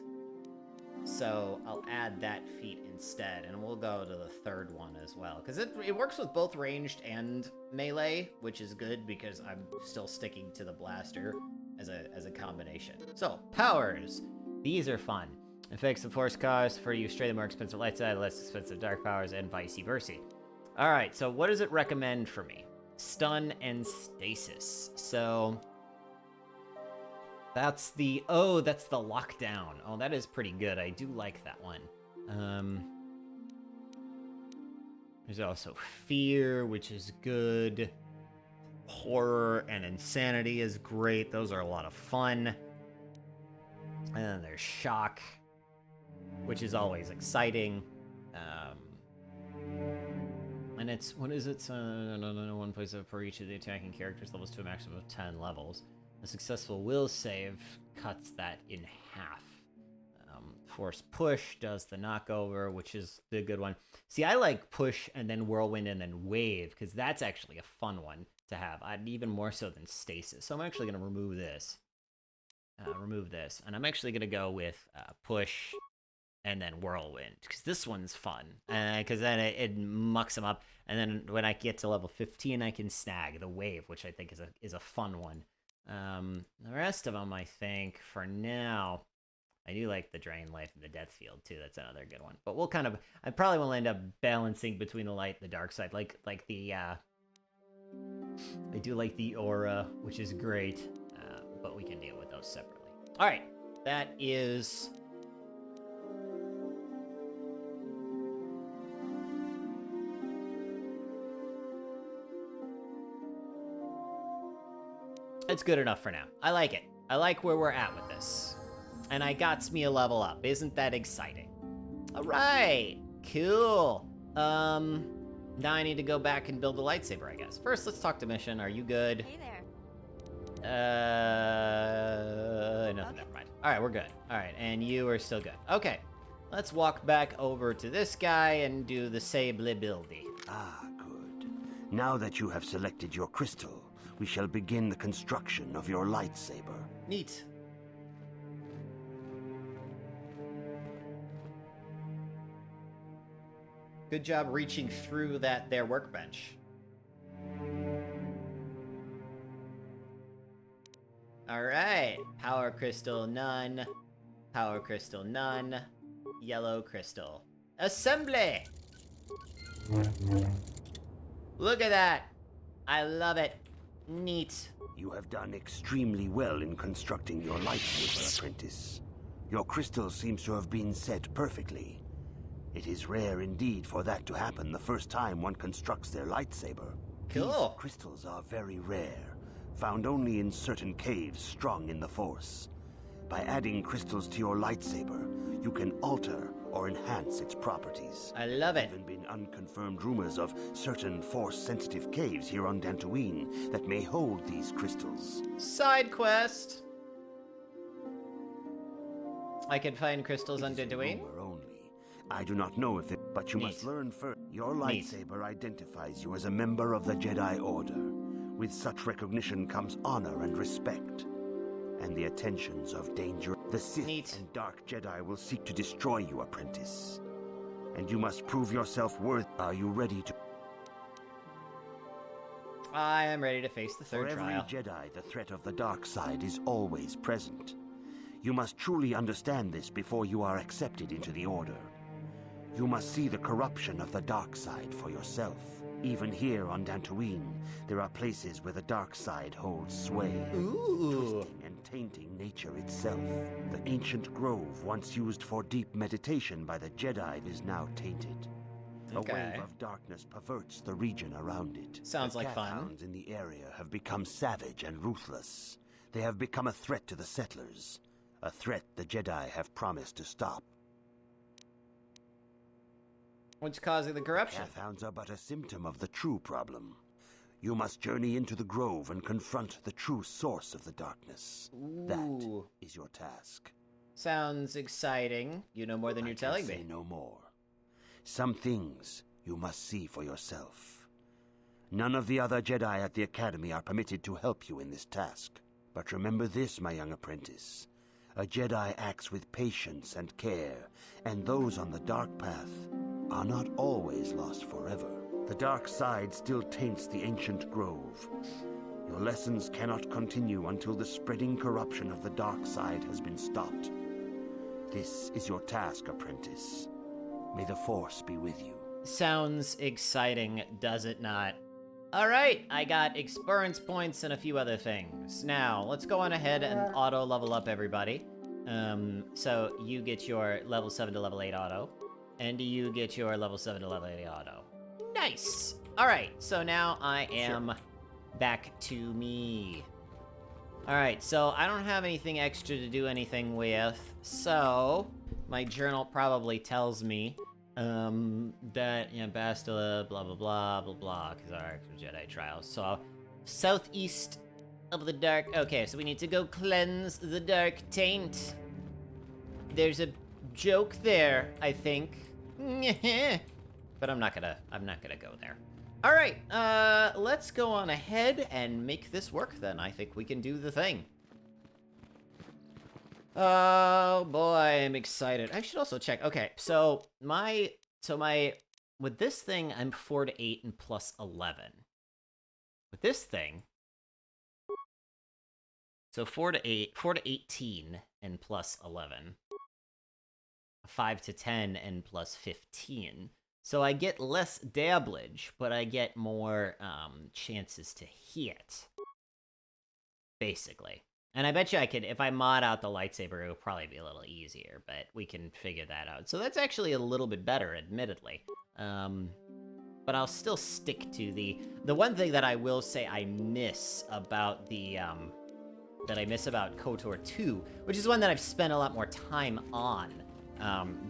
So I'll add that feat instead, and we'll go to the third one as well. Because it works with both ranged and melee, which is good because I'm still sticking to the blaster as a combination. So, powers. These are fun. Affects the force cost for you straight the more expensive light side, less expensive dark powers, and vice versa. Alright, so what does it recommend for me? Stun and stasis. So that's the lockdown. Oh, that is pretty good. I do like that one. There's also fear, which is good. Horror and insanity is great. Those are a lot of fun. And then there's shock, which is always exciting. And it's, what is it? One place per each of the attacking characters levels to a maximum of 10 levels. A successful will save cuts that in half. Force push does the knockover, which is the good one. See, I like push and then whirlwind and then wave, because that's actually a fun one to have. Even more so than stasis. So I'm actually going to remove this. And I'm actually going to go with push and then whirlwind, because this one's fun. Because then it mucks them up. And then when I get to level 15, I can snag the wave, which I think is a fun one. The rest of them, I think, for now, I do like the Drain Life and the Death Field, too. That's another good one. But I probably will end up balancing between the light and the dark side. Like the, I do like the Aura, which is great, but we can deal with those separately. All right, that is... It's good enough for now. I like it. I like where we're at with this. And I got me a level up. Isn't that exciting? All right. Cool. Now I need to go back and build the lightsaber, I guess. First, let's talk to Mission. Are you good? Hey there. Nothing, never mind. All right, we're good. All right, and you are still good. Okay. Let's walk back over to this guy and do the sable buildy. Ah, good. Now that you have selected your crystal, we shall begin the construction of your lightsaber. Neat. Good job reaching through their workbench. Alright. Power crystal, none. Power crystal, none. Yellow crystal. Assembly! Look at that! I love it. Neat. You have done extremely well in constructing your lightsaber, apprentice. Your crystal seems to have been set perfectly. It is rare indeed for that to happen the first time one constructs their lightsaber. Cool. These crystals are very rare, found only in certain caves strung in the Force. By adding crystals to your lightsaber, you can alter or enhance its properties. I love it. There have been unconfirmed rumors of certain Force-sensitive caves here on Dantooine that may hold these crystals. Side quest. I can find crystals on Dantooine? I do not know if it, but you must learn first. Your lightsaber identifies you as a member of the Jedi Order. With such recognition comes honor and respect. And the attentions of danger. The Sith and Dark Jedi will seek to destroy you, apprentice. And you must prove yourself worthy. Are you ready to... I am ready to face the third trial. For every Jedi, the threat of the dark side is always present. You must truly understand this before you are accepted into the Order. You must see the corruption of the dark side for yourself. Even here on Dantooine, there are places where the dark side holds sway, twisting and tainting nature itself. The ancient grove, once used for deep meditation by the Jedi, is now tainted. Okay. A wave of darkness perverts the region around it. Sounds like fun. The Cathounds in the area have become savage and ruthless. They have become a threat to the settlers, a threat the Jedi have promised to stop. What's causing the corruption? Cathounds are but a symptom of the true problem. You must journey into the grove and confront the true source of the darkness. That is your task. Sounds exciting. You know more than you're telling Say me. no more. Some things you must see for yourself. None of the other Jedi at the Academy are permitted to help you in this task. But remember this, my young apprentice. A Jedi acts with patience and care, and those on the dark path are not always lost forever. The dark side still taints the ancient grove. Your lessons cannot continue until the spreading corruption of the dark side has been stopped. This is your task, apprentice. May the Force be with you. Sounds exciting, does it not? Alright, I got experience points and a few other things. Now, let's go on ahead and auto level up everybody. So you get your level 7 to level 8 auto, and you get your level 7 to level 8 auto. Nice! Alright, so now I am back to me. Alright, so I don't have anything extra to do anything with, so my journal probably tells me that, you know, Bastila, blah, blah, blah, blah, blah, because our actual Jedi trials. So, southeast of the dark. Okay, so we need to go cleanse the dark taint. There's a joke there, I think. But I'm not gonna go there. All right, let's go on ahead and make this work then. I think we can do the thing. Oh boy, I'm excited. I should also check. Okay, so with this thing, I'm 4 to 8 and plus 11. With this thing, so 4 to 18 and plus 11. 5 to 10 and plus 15. So I get less dabblage, but I get more chances to hit. Basically. And I bet you I could, if I mod out the lightsaber, it would probably be a little easier, but we can figure that out. So that's actually a little bit better, admittedly. But I'll still stick to the one thing that I will say I miss about the, KOTOR 2, which is one that I've spent a lot more time on,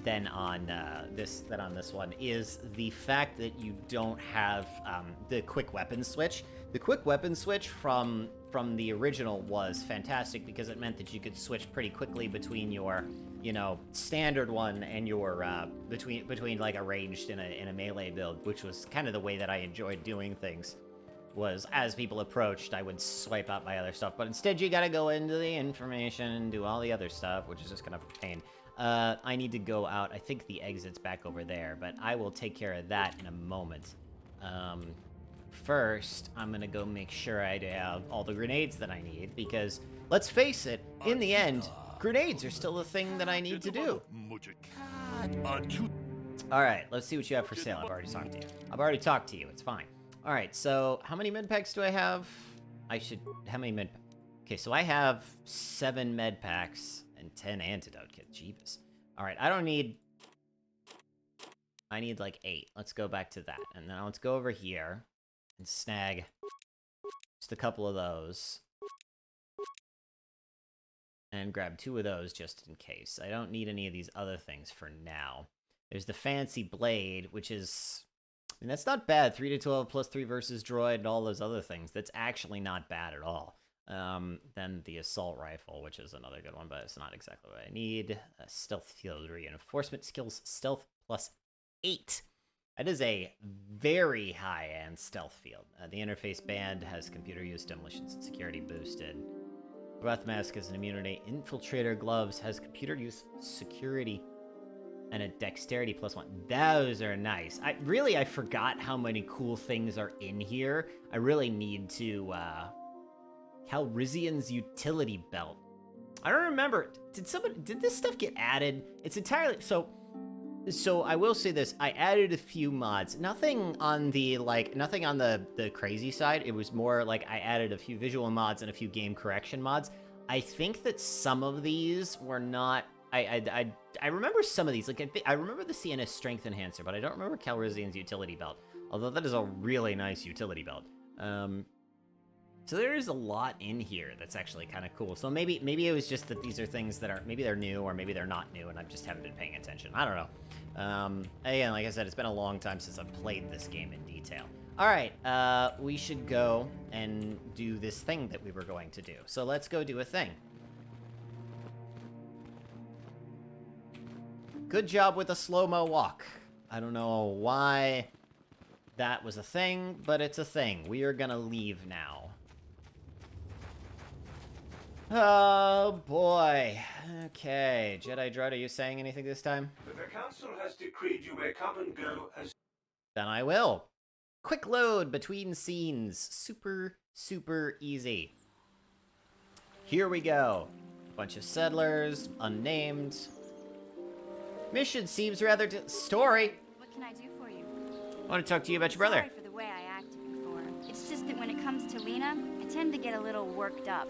than on this one, is the fact that you don't have the quick weapon switch. The quick weapon switch from the original was fantastic because it meant that you could switch pretty quickly between your, you know, standard one and your between like a ranged and a melee build, which was kind of the way that I enjoyed doing things. Was as people approached, I would swipe out my other stuff, but instead you gotta go into the information and do all the other stuff, which is just kind of a pain. I need to go out. I think the exit's back over there, but I will take care of that in a moment. First, I'm gonna go make sure I have all the grenades that I need, because, let's face it, in the end, grenades are still the thing that I need to do. Alright, let's see what you have for sale. I've already talked to you. It's fine. Alright, so how many med packs do I have? How many med packs? Okay, so I have 7 med packs and 10 antidote kits. Jeebus. Alright, I need like 8. Let's go back to that. And then let's go over here and snag just a couple of those. And grab 2 of those just in case. I don't need any of these other things for now. There's the fancy blade, which is... I mean, that's not bad. 3 to 12 plus 3 versus droid and all those other things. That's actually not bad at all. Then the assault rifle, which is another good one, but it's not exactly what I need. Stealth field reinforcement skills, stealth plus 8. That is a very high-end stealth field. The interface band has computer use, demolitions, and security boosted. Breath mask has an immunity. Infiltrator gloves has computer use, security, and a dexterity plus 1. Those are nice. I forgot how many cool things are in here. I really need to, Calrissian's utility belt. I don't remember. Did this stuff get added? It's entirely, so I will say this. I added a few mods. Nothing on the crazy side. It was more like I added a few visual mods and a few game correction mods. I think that some of these were not, I remember some of these. Like, I remember the CNS strength enhancer, but I don't remember Calrissian's utility belt. Although that is a really nice utility belt. So there is a lot in here that's actually kind of cool. So maybe it was just that these are things that are, maybe they're new or maybe they're not new and I just haven't been paying attention. I don't know. Again, like I said, it's been a long time since I've played this game in detail. All right, we should go and do this thing that we were going to do. So let's go do a thing. Good job with the slow-mo walk. I don't know why that was a thing, but it's a thing. We are gonna leave now. Oh, boy. Okay. Jedi Dread, are you saying anything this time? The council has decreed you may come and go as... Then I will. Quick load between scenes. Super, super easy. Here we go. Bunch of settlers, unnamed. Mission seems rather... Story! What can I do for you? I want to talk to you about your brother. Sorry for the way I acted before. It's just that when it comes to Lena, I tend to get a little worked up.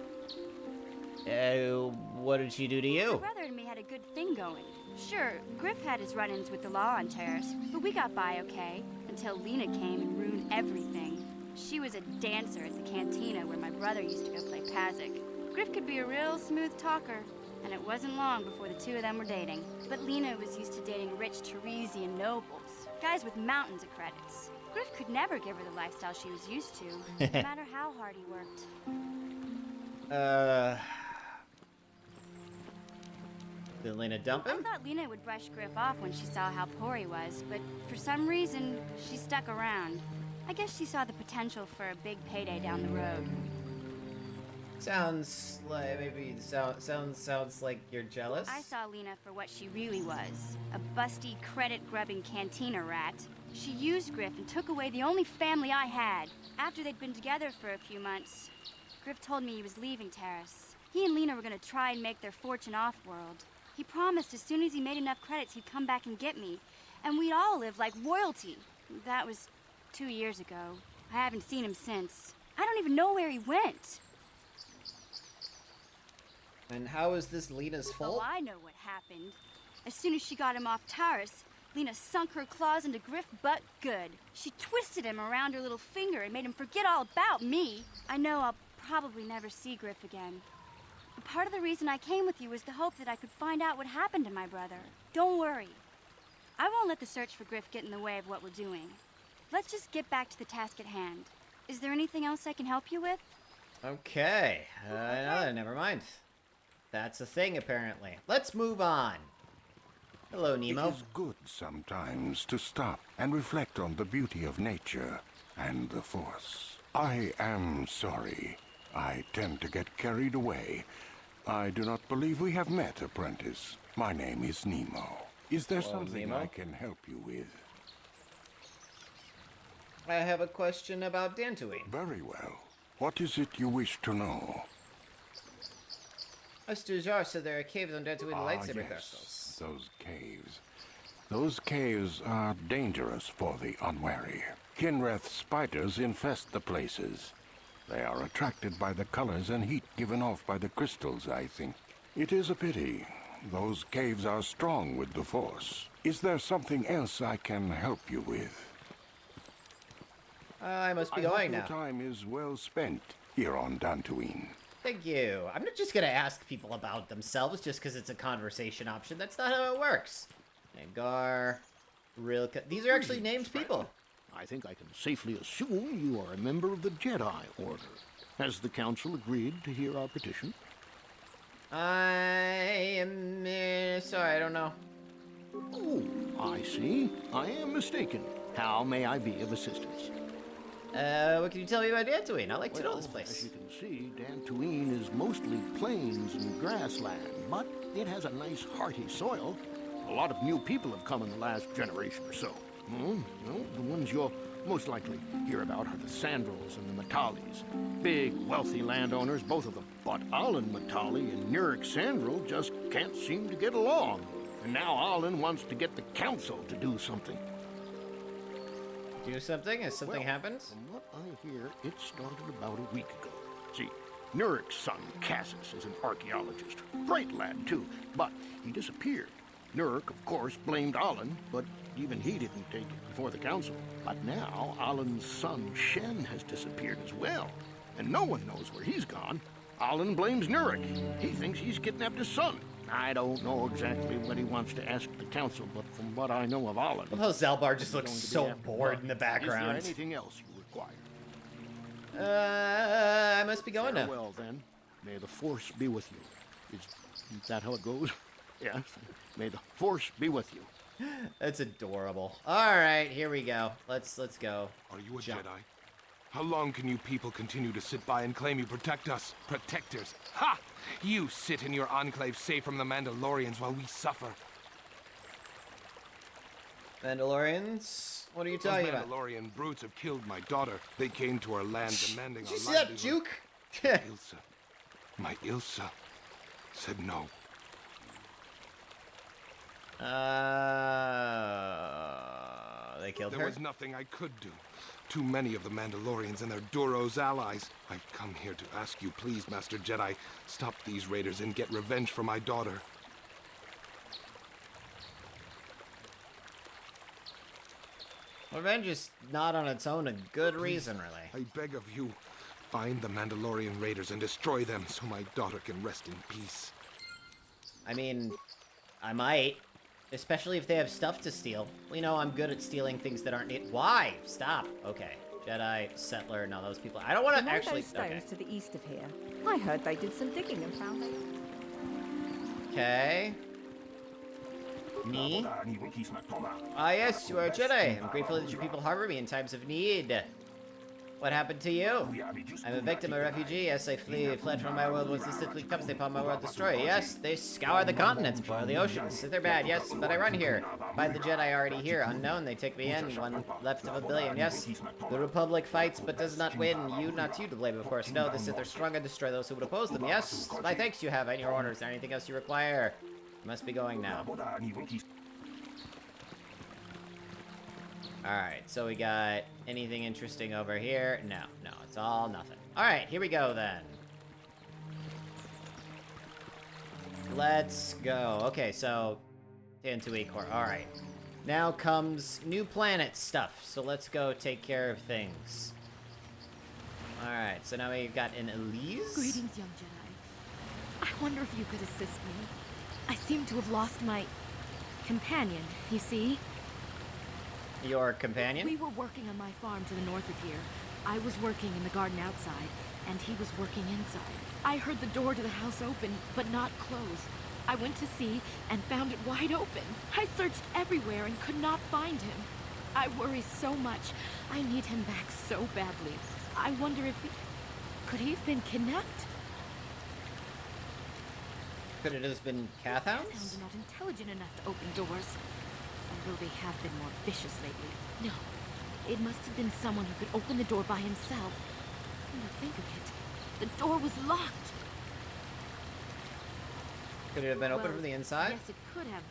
What did she do to you? My brother and me had a good thing going. Sure, Griff had his run-ins with the law on Terrace, but we got by okay, until Lena came and ruined everything. She was a dancer at the cantina where my brother used to go play Pazik. Griff could be a real smooth talker, and it wasn't long before the two of them were dating. But Lena was used to dating rich Teresian nobles, guys with mountains of credits. Griff could never give her the lifestyle she was used to, no matter how hard he worked. Did Lena dump him? I thought Lena would brush Griff off when she saw how poor he was, but for some reason, she stuck around. I guess she saw the potential for a big payday down the road. Sounds like sounds like you're jealous. I saw Lena for what she really was, a busty, credit-grubbing cantina rat. She used Griff and took away the only family I had. After they'd been together for a few months, Griff told me he was leaving Terrace. He and Lena were going to try and make their fortune off-world. He promised as soon as he made enough credits he'd come back and get me, and we'd all live like royalty. That was 2 years ago. I haven't seen him since. I don't even know where he went. And how is this Lena's fault? Oh, I know what happened. As soon as she got him off Taurus, Lena sunk her claws into Griff butt good. She twisted him around her little finger and made him forget all about me. I know I'll probably never see Griff again. But part of the reason I came with you was the hope that I could find out what happened to my brother. Don't worry. I won't let the search for Griff get in the way of what we're doing. Let's just get back to the task at hand. Is there anything else I can help you with? Okay. No, never mind. That's a thing, apparently. Let's move on. Hello, Nemo. It is good sometimes to stop and reflect on the beauty of nature and the Force. I am sorry. I tend to get carried away. I do not believe we have met, apprentice. My name is Nemo. Is there something Nemo? I can help you with? I have a question about Dantooine. Very well. What is it you wish to know? Mr. Jar said there are caves on Dantooine lightsaber yes, crystals. those caves. Those caves are dangerous for the unwary. Kinreth spiders infest the places. They are attracted by the colors and heat given off by the crystals, I think. It is a pity. Those caves are strong with the Force. Is there something else I can help you with? I must be I hope going your now. time is well spent here on Dantooine. Thank you. I'm not just gonna ask people about themselves just because it's a conversation option. That's not how it works. Nagar, Rilka. These are actually named people. I think I can safely assume you are a member of the Jedi Order. Has the Council agreed to hear our petition? I am sorry, I don't know. Oh, I see. I am mistaken. How may I be of assistance? What can you tell me about Dantooine? I like to know this As place. you can see, Dantooine is mostly plains and grassland, but it has a nice hearty soil. A lot of new people have come in the last generation or so. The ones you'll most likely hear about are the Sandrils and the Matalis. Big, wealthy landowners, both of them. But Alan Matali and Nurik Sandril just can't seem to get along. And now Alan wants to get the council to do something. Do something? Has something happened? From what I hear, it started about a week ago. See, Nurik's son, Cassis, is an archaeologist. Bright lad, too, but he disappeared. Nurik, of course, blamed Alan, but even he didn't take it before the council. But now, Alan's son, Shen, has disappeared as well. And no one knows where he's gone. Alan blames Nurik. He thinks he's kidnapped his son. I don't know exactly what he wants to ask the council, but from what I know of Alan... I love how Zalbar just looks so bored in the background. Is there anything else you require? I must be going now. Well then, may the Force be with you. Is that how it goes? Yes. May the Force be with you. That's adorable. All right, here we go. Let's go. Are you a Jump. Jedi? How long can you people continue to sit by and claim you protect us? Protectors. Ha! You sit in your enclave safe from the Mandalorians while we suffer. Mandalorians? What are you talking Those about? Mandalorian brutes have killed my daughter. They came to our land demanding Did you our see that livelihood. juke? My Ilsa said no. They killed There her? was nothing I could do. Too many of the Mandalorians and their Duros allies. I've come here to ask you, please, Master Jedi, stop these raiders and get revenge for my daughter. Revenge is not on its own a good reason, really. I beg of you, find the Mandalorian raiders and destroy them so my daughter can rest in peace. I mean, I might. Especially if they have stuff to steal. We know I'm good at stealing things that aren't it. Why? Stop. Okay. Jedi, settler, no, those people. I don't want to actually. Those stones Okay. to the east of here. I heard they did some digging and found they. Okay. Me? Ah, yes, you are a Jedi. I'm grateful that your people harbor me in times of need. What happened to you? I'm a victim, a refugee. Yes, I fled from my world once the Sith League comes upon my world destroy. Yes, they scour the continents, boil the oceans. They're bad, yes, but I run here. Find the Jedi already here, unknown. They take me in, one left of a billion, yes. The Republic fights, but does not win. Not you to blame, of course. No, the Sith are strong and destroy those who would oppose them, yes. My thanks you have, and your orders. Is there anything else you require? You must be going now. Alright, so we got anything interesting over here? No, it's all nothing. Alright, here we go then. Let's go. Okay, so Tantoy core. Alright. Now comes new planet stuff. So let's go take care of things. Alright, so now we've got an Elise. Greetings, young Jedi. I wonder if you could assist me. I seem to have lost my companion, you see? Your companion? We were working on my farm to the north of here. I was working in the garden outside, and he was working inside. I heard the door to the house open, but not close. I went to see and found it wide open. I searched everywhere and could not find him. I worry so much. I need him back so badly. I wonder if he... Could he have been kidnapped? Could it have been Cathounds? Cathounds are not intelligent enough to open doors. Although they have been more vicious lately. No, it must have been someone who could open the door by himself. When I think of it, the door was locked. Could it have been open from the inside? Yes, it could have.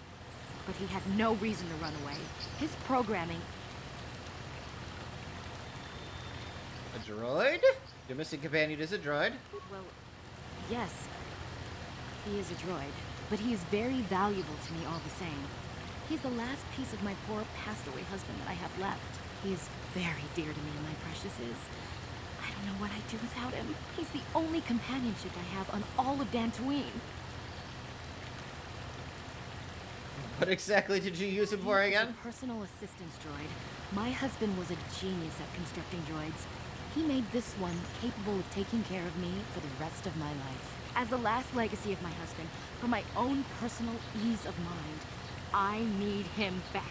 But he had no reason to run away. His programming... A droid? Your missing companion is a droid? Well, yes. He is a droid. But he is very valuable to me all the same. He's the last piece of my poor passed-away husband that I have left. He is very dear to me, my precious is. I don't know what I'd do without him. He's the only companionship I have on all of Dantooine. What exactly did you use him for again? A personal assistance droid. My husband was a genius at constructing droids. He made this one capable of taking care of me for the rest of my life. As the last legacy of my husband, for my own personal ease of mind, I need him back.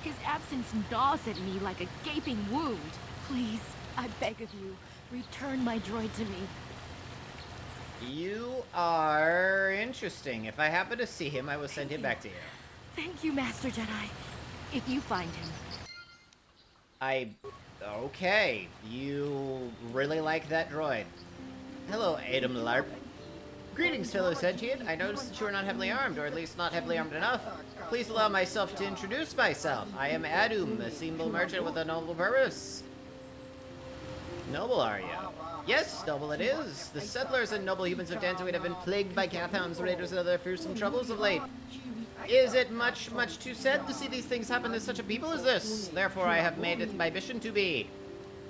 His absence gnaws at me like a gaping wound. Please, I beg of you, return my droid to me. You are interesting. If I happen to see him, I will send him back to you. Thank you, Master Jedi. If you find him. Okay. You really like that droid. Hello, Adam Larp. Greetings, fellow sentient. I noticed that you are not heavily armed, or at least not heavily armed enough. Please allow myself to introduce myself. I am Adum, a simple merchant with a noble purpose. Noble, are you? Yes, noble it is. The settlers and noble humans of Dantooine have been plagued by Cathounds, raiders, and other fearsome troubles of late. Is it much too sad to see these things happen to such a people as this? Therefore, I have made it my mission to be.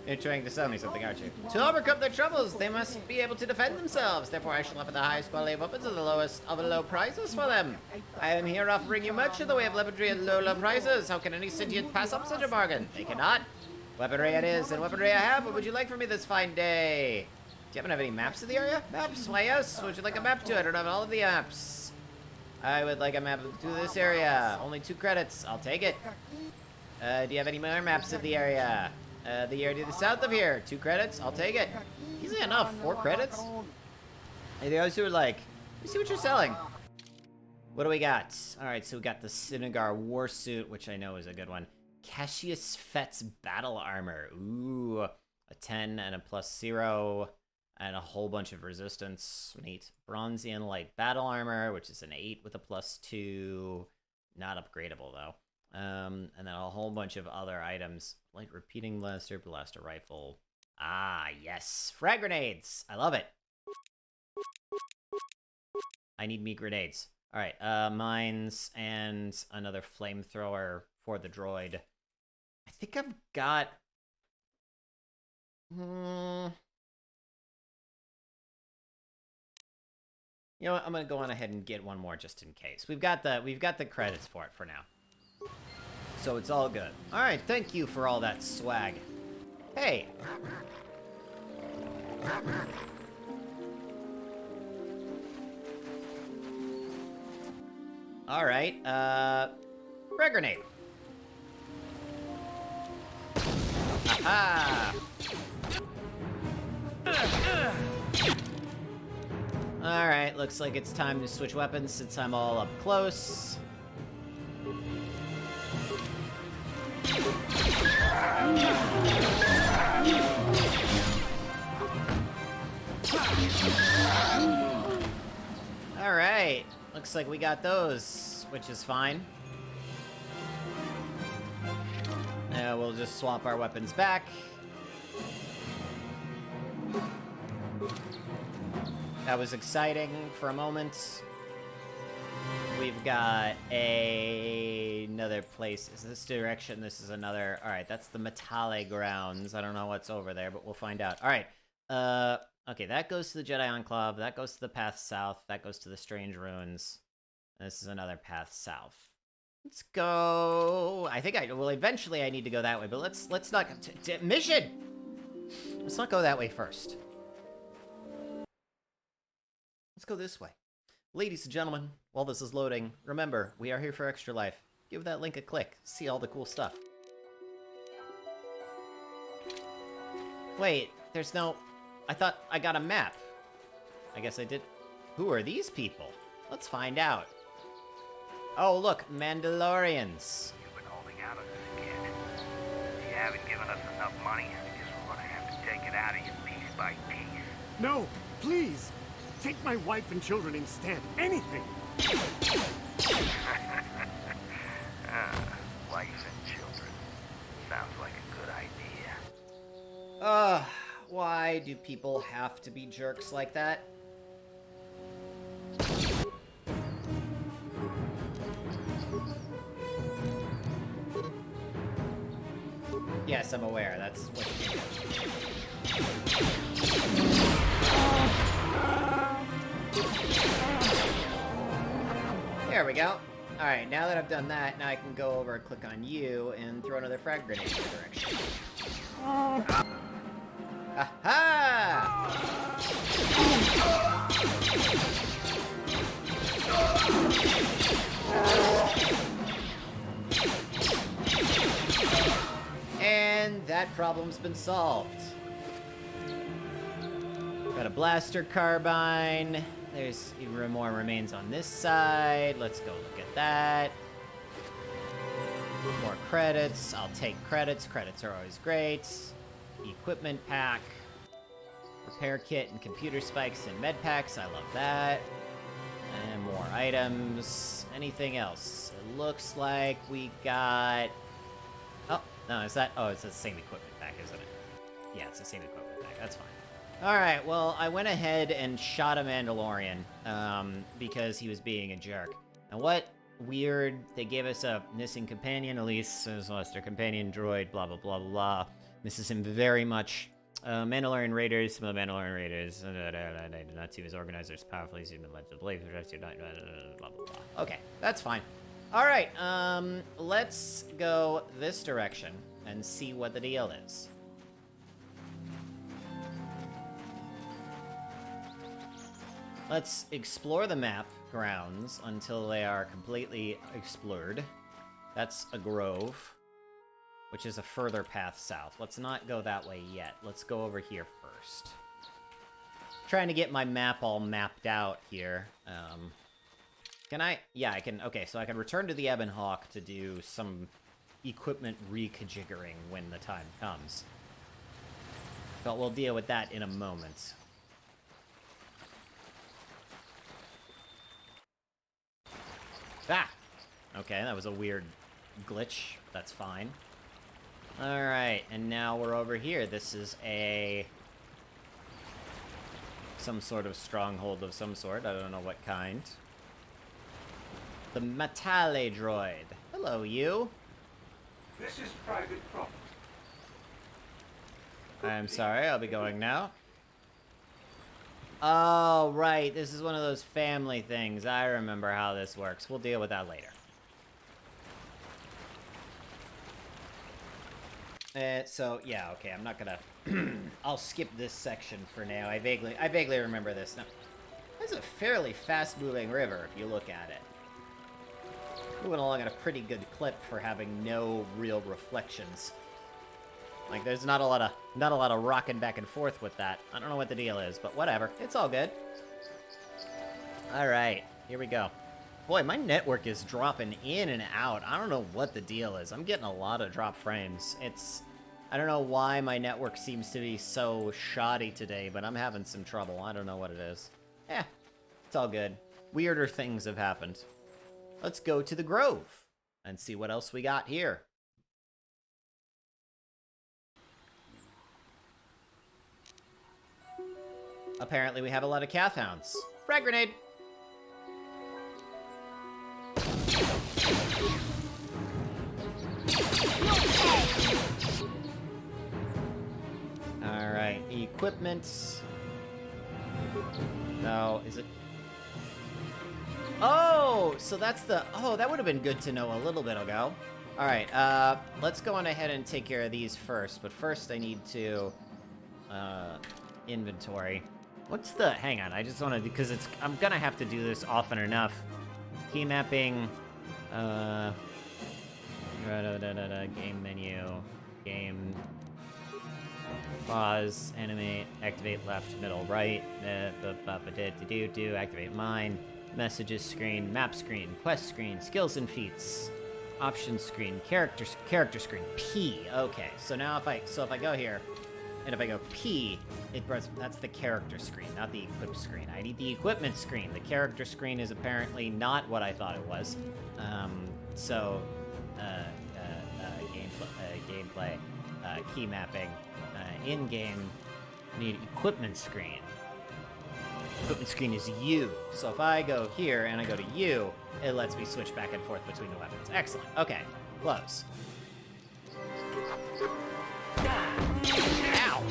You're trying to sell me something, aren't you? To overcome their troubles, they must be able to defend themselves. Therefore, I shall offer the highest quality of weapons at the lowest of low prices for them. I am here offering you much in the way of weaponry at low prices. How can any sentient pass up such a bargain? They cannot. Weaponry it is, and weaponry I have. What would you like from me this fine day? Do you happen to have any maps of the area? Maps? Why, yes. Would you like a map to it? I don't have all of the apps. I would like a map to this area. Only 2 credits. I'll take it. Do you have any more maps of the area? The area to the south of here. 2 credits. I'll take it. Easy enough. 4 credits. Hey, the others who are like, let me see what you're selling. What do we got? All right, so we got the Sinagar war suit, which I know is a good one. Cassius Fett's battle armor. Ooh, a 10 and a +0. And a whole bunch of resistance. Neat. Bronzian light battle armor, which is an 8 with a +2. Not upgradable, though. And then a whole bunch of other items. Light repeating blaster, blaster rifle. Ah, yes. Frag grenades. I love it. I need me grenades. All right, mines and another flamethrower for the droid. I think I've got... You know what? I'm gonna go on ahead and get one more just in case. We've got the credits for it for now. So it's all good. All right, thank you for all that swag. Hey. All right, frag grenade. Aha! Alright, looks like it's time to switch weapons since I'm all up close. Alright, looks like we got those, which is fine. Now we'll just swap our weapons back. That was exciting for a moment. We've got another place. Is this direction? This is another. All right, that's the Metale grounds. I don't know what's over there, but we'll find out. All right. Okay, that goes to the Jedi Enclave. That goes to the path south. That goes to the Strange Ruins. This is another path south. Let's go. I think well, eventually I need to go that way, but let's not mission. Let's not go that way first. Let's go this way. Ladies and gentlemen, while this is loading, remember, we are here for Extra Life. Give that link a click. See all the cool stuff. Wait, there's no... I thought I got a map. I guess I did. Who are these people? Let's find out. Oh, look, Mandalorians. You've been holding out on us again. If you haven't given us enough money, I guess we're gonna have to take it out of you piece by piece. No, please! Take my wife and children instead. Anything! Wife and children. Sounds like a good idea. Why do people have to be jerks like that? Yes, I'm aware. That's what There we go. Alright, now that I've done that, now I can go over and click on you and throw another frag grenade in your direction. Aha! And that problem's been solved. Got a blaster carbine. There's even more remains on this side. Let's go look at that. More credits. I'll take credits. Credits are always great. Equipment pack. Repair kit and computer spikes and med packs. I love that. And more items. Anything else? It looks like we got... Oh, no, is that... Oh, it's the same equipment pack, isn't it? Yeah, it's the same equipment pack. That's fine. Alright, well, I went ahead and shot a Mandalorian, because he was being a jerk. And what weird, they gave us a missing companion, at least, as lost their companion droid, blah, blah, blah, blah. Misses him very much. Mandalorian Raiders, some of the Mandalorian Raiders, I did not see his organizers powerfully, he's even led to believe, blah, blah, blah. Okay, that's fine. Alright, let's go this direction and see what the deal is. Let's explore the map grounds until they are completely explored. That's a grove, which is a further path south. Let's not go that way yet. Let's go over here first. Trying to get my map all mapped out here. Can I? Yeah, I can. Okay, so I can return to the Ebon Hawk to do some equipment reconfiguring when the time comes. But we'll deal with that in a moment. Ah! Okay, that was a weird glitch. That's fine. Alright, and now we're over here. This is some sort of stronghold of some sort. I don't know what kind. The Matale droid. Hello, you. This is private property. I'm sorry, I'll be going now. Oh, right. This is one of those family things. I remember how this works. We'll deal with that later. So, yeah, okay, I'm not gonna... I'll skip this section for now. I vaguely remember this. Now, this is a fairly fast-moving river, if you look at it. Moving along at a pretty good clip for having no real reflections. Like, there's not a lot of rocking back and forth with that. I don't know what the deal is, but whatever. It's all good. Alright, here we go. Boy, my network is dropping in and out. I don't know what the deal is. I'm getting a lot of drop frames. I don't know why my network seems to be so shoddy today, but I'm having some trouble. I don't know what it is. Eh, it's all good. Weirder things have happened. Let's go to the Grove and see what else we got here. Apparently we have a lot of Cath Hounds. Frag grenade! Alright, equipment. No, is it... Oh, so that's the... Oh, that would have been good to know a little bit ago. Alright, let's go on ahead and take care of these first. But first I need to... inventory. What's the... Hang on, I just want to... Because it's... I'm gonna have to do this often enough. Key mapping... game menu... Game... Pause, animate, activate left, middle, right, activate mine, messages screen, map screen, quest screen, skills and feats, options screen, character screen, P. Okay, so now if I go here, and if I go P, that's the character screen, not the equip screen. I need the equipment screen. The character screen is apparently not what I thought it was. Gameplay, key mapping. In-game, need equipment screen. Equipment screen is U. So if I go here and I go to U, it lets me switch back and forth between the weapons. Excellent. Okay. Close. Ow!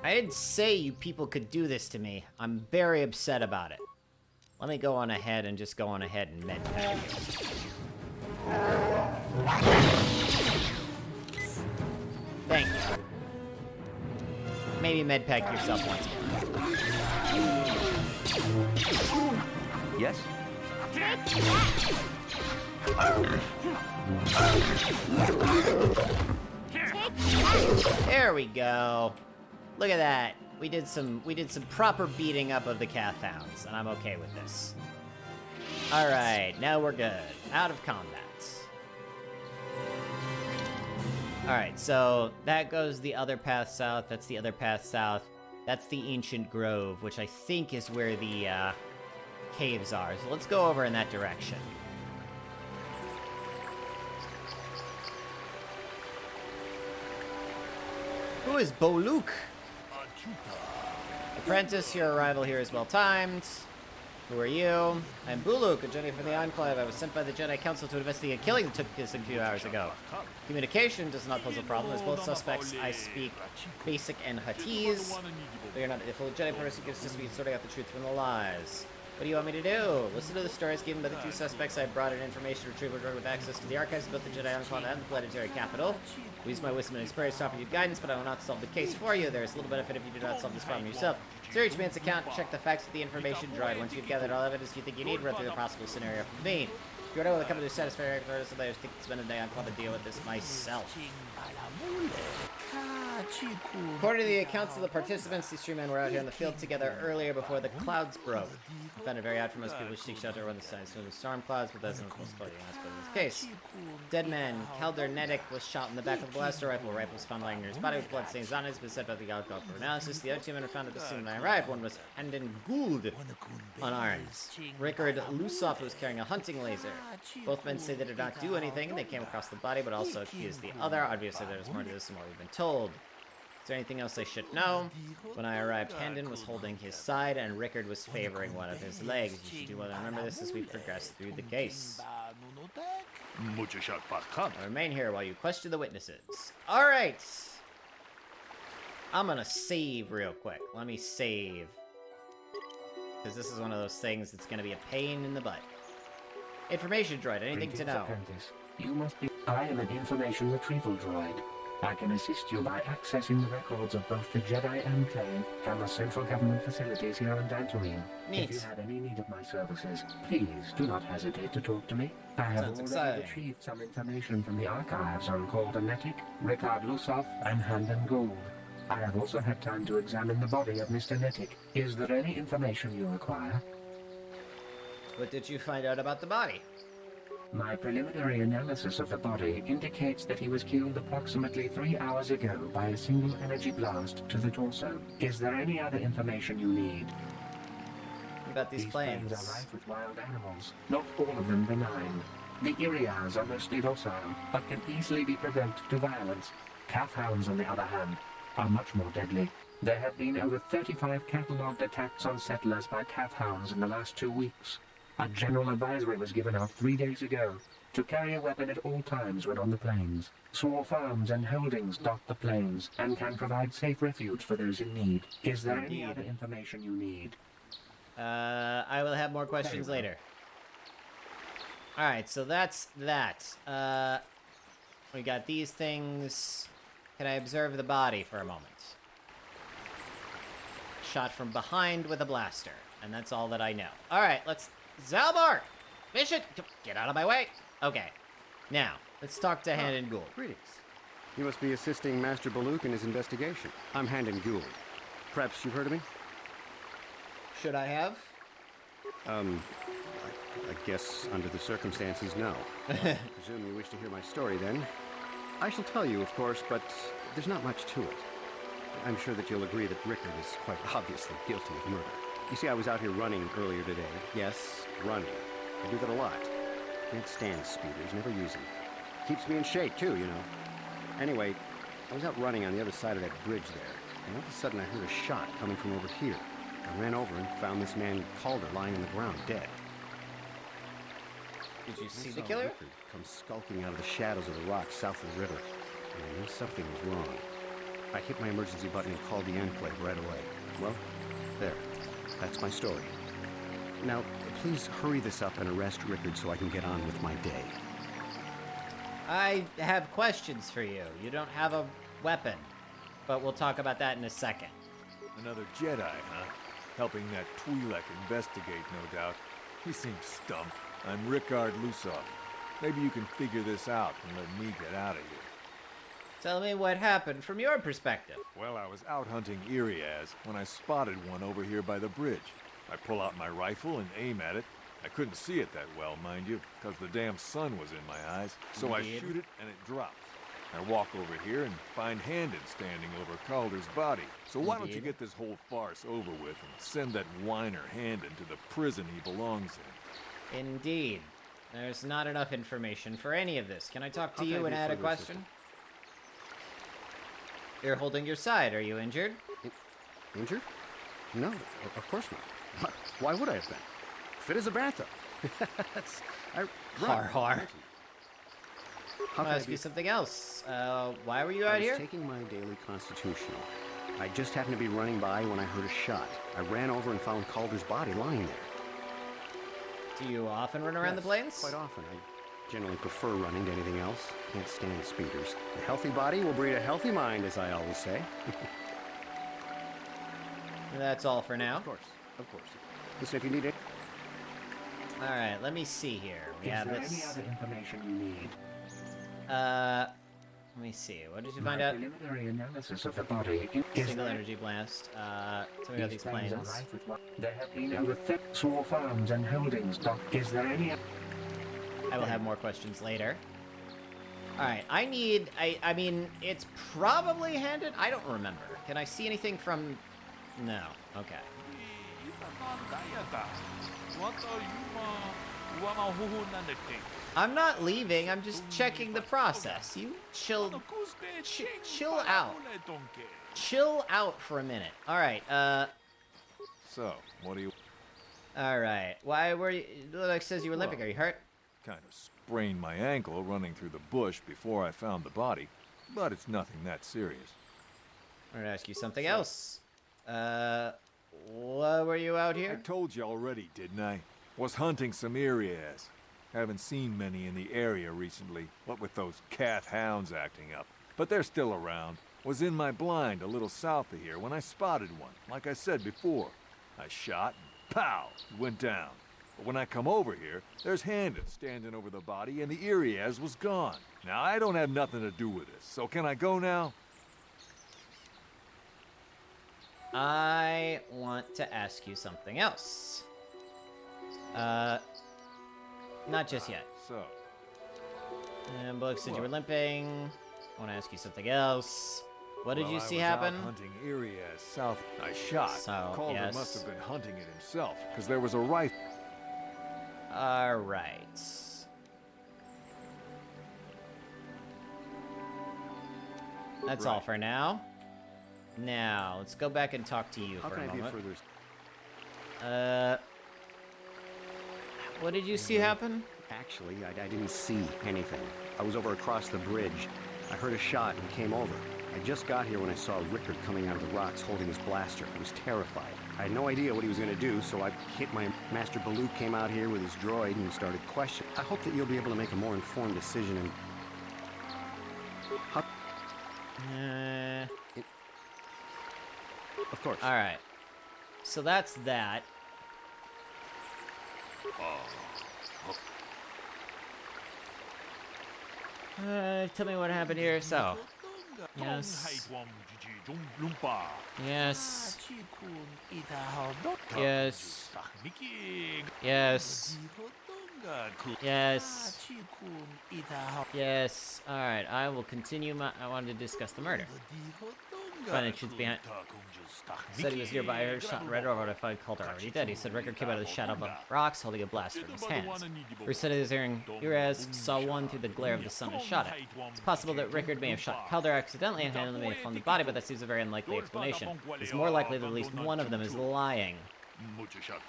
I didn't say you people could do this to me. I'm very upset about it. Let me go on ahead and just go on ahead and medpack you. Thank you. Maybe medpack yourself once more. Yes? There we go. Look at that. We did some proper beating up of the Cath Hounds, and I'm okay with this. Alright, now we're good. Out of combat. Alright, so that goes the other path south. That's the other path south. That's the Ancient Grove, which I think is where the caves are. So let's go over in that direction. Who is Boluk? Apprentice, your arrival here is well timed. Who are you? I'm Buluk, a Jedi from the Enclave. I was sent by the Jedi Council to investigate a killing that took place a few hours ago. Communication does not pose a problem, as both suspects I speak Basic and Huttese. But you're not a full Jedi person, you can assist me in sorting out the truth from the lies. What do you want me to do? Listen to the stories given by the two suspects. I brought an information retrieval drone with access to the archives about the Jedi Enclave and the planetary capital. We use my wisdom and experience to offer you guidance, but I will not solve the case for you. There is little benefit if you do not solve this problem yourself. Clear each man's account, check the facts with the information droid. Once you've gathered all evidence you think you need, run through the possible scenario for me. If you're unable to come to a satisfactory conclusion, I think to spend a day on to deal with this myself. According to the accounts of the participants, these three men were out here in the field together earlier before the clouds broke. I found it very odd for most people to seek shelter when the sun is full of storm clouds, but that's not possible in this case. Dead man, Calder Netic, was shot in the back with a blaster rifle. Rifle was found lying near his body with bloodstains on it. Has been sent by the alcohol for analysis. The other two men were found at the scene when I arrived. One was Hendon Gould, unarmed. Rickard Lusoff was carrying a hunting laser. Both men say they did not do anything. They came across the body, but also accused the other. Obviously, there's more to this than what we've been told. Is there anything else I should know? When I arrived, Hendon was holding his side, and Rickard was favoring one of his legs. You should do well to remember this as we progress through the case. I'll remain here while you question the witnesses. Alright! I'm gonna save real quick. Let me save. Because this is one of those things that's gonna be a pain in the butt. Information droid, anything to know? You must be... I am an information retrieval droid. I can assist you by accessing the records of both the Jedi Enclave and the central government facilities here on Dantooine. If you have any need of my services, please do not hesitate to talk to me. I have already retrieved some information from the archives on Calder Netic, Rickard Lusoff, and Hendon Gould. I have also had time to examine the body of Mr. Netic. Is there any information you require? What did you find out about the body? My preliminary analysis of the body indicates that he was killed approximately 3 hours ago by a single energy blast to the torso. Is there any other information you need? What about these planes? Planes are rife with wild animals, not all of them benign. The Iriars are mostly docile, but can easily be provoked to violence. Calf hounds, on the other hand, are much more deadly. There have been over 35 catalogued attacks on settlers by calf hounds in the last 2 weeks. A general advisory was given out 3 days ago to carry a weapon at all times when on the plains. Small farms and holdings dot the plains and can provide safe refuge for those in need. Is there any other information you need? I will have more questions later. Alright, so that's that. We got these things. Can I observe the body for a moment? Shot from behind with a blaster. And that's all that I know. Alright, let's... Zalbar! Mission! Get out of my way! Okay. Now, let's talk to Hendon Gould. Greetings. You must be assisting Master Baluk in his investigation. I'm Hendon Gould. Perhaps you've heard of me? Should I have? I guess under the circumstances, no. I presume you wish to hear my story, then. I shall tell you, of course, but there's not much to it. I'm sure that you'll agree that Rickard is quite obviously guilty of murder. You see, I was out here running earlier today. Yes, running. I do that a lot. Can't stand speeders, never use them. Keeps me in shape, too, you know. Anyway, I was out running on the other side of that bridge there, and all of a sudden I heard a shot coming from over here. I ran over and found this man Calder lying on the ground, dead. Did you see the killer? Rickard come skulking out of the shadows of the rocks south of the river, and I knew something was wrong. I hit my emergency button and called the Enclave right away. Well, there. That's my story. Now, please hurry this up and arrest Rickard so I can get on with my day. I have questions for you. You don't have a weapon, but we'll talk about that in a second. Another Jedi, huh? Helping that Twi'lek investigate, no doubt. He seems stumped. I'm Rickard Lusoff. Maybe you can figure this out and let me get out of here. Tell me what happened from your perspective. Well, I was out hunting Iriaz when I spotted one over here by the bridge. I pull out my rifle and aim at it. I couldn't see it that well, mind you, because the damn sun was in my eyes. So I shoot it and it drops. I walk over here and find Hendon standing over Calder's body. So why don't you get this whole farce over with and send that whiner Hendon to the prison he belongs in? Indeed. There's not enough information for any of this. Can I talk to you and add a question? You're holding your side. Are you injured? Injured? No, of course not. Why would I have been? Fit as a bathtub. Har. I'll ask you something else. Why were you out here? I was taking my daily constitutional. I just happened to be running by when I heard a shot. I ran over and found Calder's body lying there. Do you often run around the Yes, plains? Quite often. I generally prefer running to anything else. Can't stand speeders. A healthy body will breed a healthy mind, as I always say. That's all for now. Of course. Listen, if you need it. All right, let me see here. We have there this. any other information you need? Let me see. What did you find out? Preliminary analysis of the body. Single energy blast. Tell me about these planes. There have been over 30 small farms and holdings. Is there any? I will have more questions later. All right, I mean, it's probably handed. I don't remember. Can I see anything from? No. Okay. I'm not leaving. I'm just checking the process. You chill out. Chill out for a minute. All right. So, what do you... All right. Why were you... Like says you were limping. Are you hurt? Kind of sprained my ankle running through the bush before I found the body, but it's nothing that serious. I'm gonna ask you something else. Why were you out here? I told you already, didn't I? Was hunting some Irias. Haven't seen many in the area recently, what with those cat hounds acting up. But they're still around. Was in my blind a little south of here when I spotted one, like I said before. I shot and pow, it went down. But when I come over here, there's Handon standing over the body and the Irias was gone. Now, I don't have nothing to do with this, so can I go now? I want to ask you something else. Not just yet. So? And Bullock said you were limping. I want to ask you something else. What did you see I was happen? out hunting Irias south. I shot. So, Calder yes. must have been hunting it himself, because there was a rifle. All right. That's all for now. Now, let's go back and talk to you How for can a I be of moment. further... What did you see happen? Actually, I didn't see anything. I was over across the bridge. I heard a shot and came over. I just got here when I saw Rickard coming out of the rocks holding his blaster. I was terrified. I had no idea what he was going to do, so I hit my... Master Baloo came out here with his droid and started questioning. I hope that you'll be able to make a more informed decision and... Of course. All right. So that's that. Tell me what happened here. So, yes. Yes. Yes. Yes. Yes. Yes. All right. I will continue my. I wanted to discuss the murder. Find the truth behind. Said he was nearby. I heard shot and red over. I find Calder already dead. He said Rickard came out of the shadow of the rocks holding a blaster in his hands. Rick said he was hearing Uraz saw one through the glare of the sun and shot it. It's possible that Rickard may have shot Calder accidentally and Handel may have found the body, but that seems a very unlikely explanation. It's more likely that at least one of them is lying.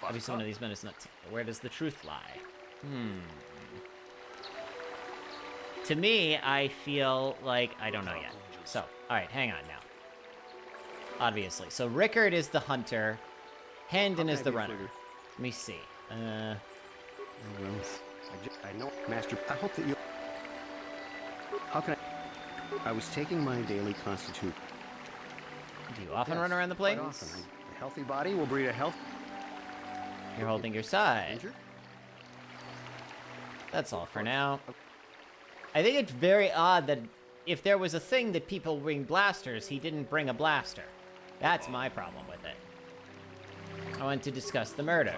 Obviously one of these men is nuts. Where does the truth lie? To me, I feel like I don't know yet. So, alright, hang on now. Obviously. So Rickard is the hunter. Handon is the runner. Let me see. I know, Master. I hope that you... How can I... I was taking my daily constitution. Do you often run around the plains? Quite often. A healthy body will breed a health... You're holding your side. That's all for now. I think it's very odd that if there was a thing that people bring blasters, he didn't bring a blaster. That's my problem with it. I want to discuss the murder.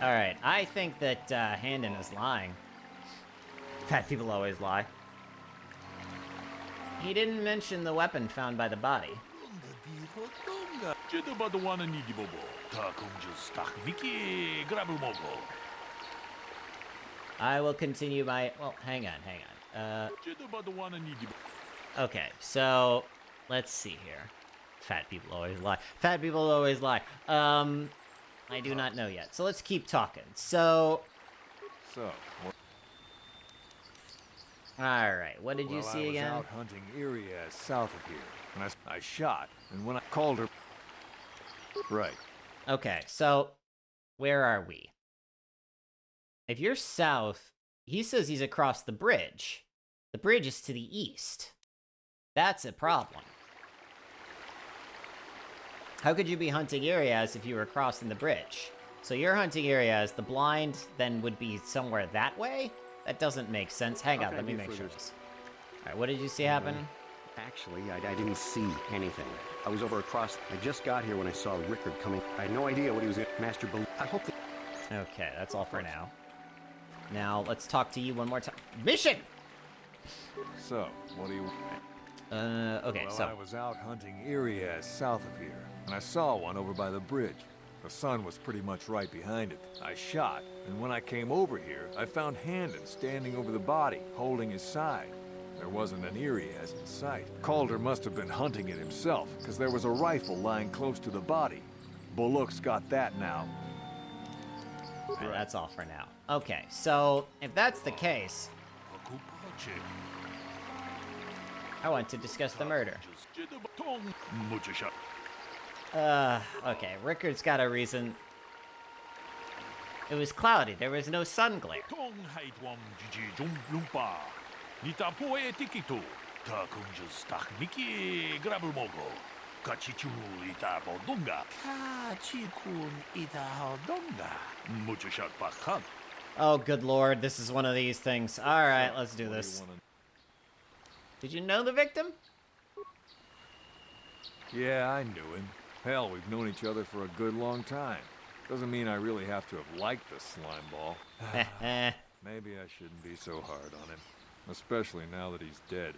Alright, I think that Handon is lying. Fat people always lie. He didn't mention the weapon found by the body. I will continue my... Well, hang on. Okay, so... Let's see here. Fat people always lie. Fat people always lie. I do not know yet. So let's keep talking. So... Alright, what did you see again? I was out hunting Irias south of here, and I shot, and when I called her... Right. Okay, so where are we? If you're south, he says he's across the bridge. The bridge is to the east. That's a problem. How could you be hunting Irias if you were crossing the bridge? So you're hunting Irias, the blind then would be somewhere that way? That doesn't make sense. Hang on, let me make sure this. Alright, what did you see happen? Actually, I didn't see anything. I was over across. I just got here when I saw Rickard coming. I had no idea what he was in. Master I hope that... Okay, that's all for now. Now, let's talk to you one more time. Mission! So, what do you... okay, well, so... I was out hunting Irias south of here, and I saw one over by the bridge. The sun was pretty much right behind it. I shot, and when I came over here, I found Handon standing over the body, holding his side. There wasn't an Irias in sight. Calder must have been hunting it himself, because there was a rifle lying close to the body. Bullock's got that now. That's all for now. Okay, so if that's the case, I want to discuss the murder. Okay, Rickard's got a reason. It was cloudy, there was no sun glare. Oh, good lord, this is one of these things. Alright, let's do this. Did you know the victim? Yeah, I knew him. Hell, we've known each other for a good long time. Doesn't mean I really have to have liked the slime ball. Maybe I shouldn't be so hard on him. Especially now that he's dead.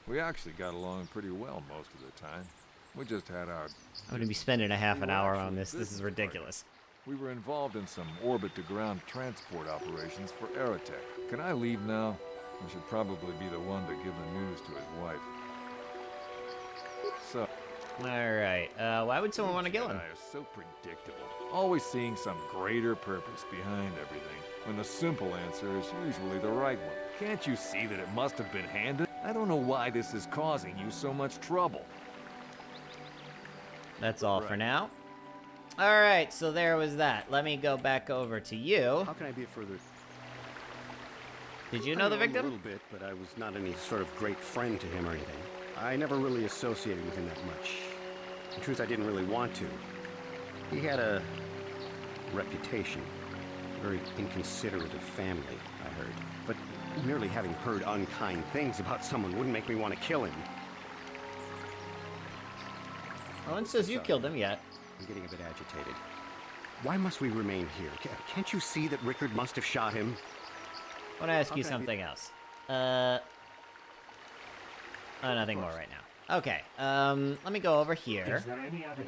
We actually got along pretty well most of the time. We just had our... I'm gonna be spending a half an hour on this. This is ridiculous. We were involved in some orbit-to-ground transport operations for Aerotech. Can I leave now? I should probably be the one to give the news to his wife. So... Alright, why would someone want to kill him? Are so predictable. Always seeing some greater purpose behind everything, when the simple answer is usually the right one. Can't you see that it must have been Handon? I don't know why this is causing you so much trouble. That's all for now. Alright, so there was that. Let me go back over to you. How can I be a further... Did you know the victim? A little bit, but I was not any sort of great friend to him or anything. I never really associated with him that much. In truth, I didn't really want to. He had a reputation. Very inconsiderate of family, I heard. But merely having heard unkind things about someone wouldn't make me want to kill him. No one says you killed him yet. I'm getting a bit agitated. Why must we remain here? Can't you see that Rickard must have shot him? I want to ask you something else. Nothing more right now. Okay, let me go over here. Is there any other...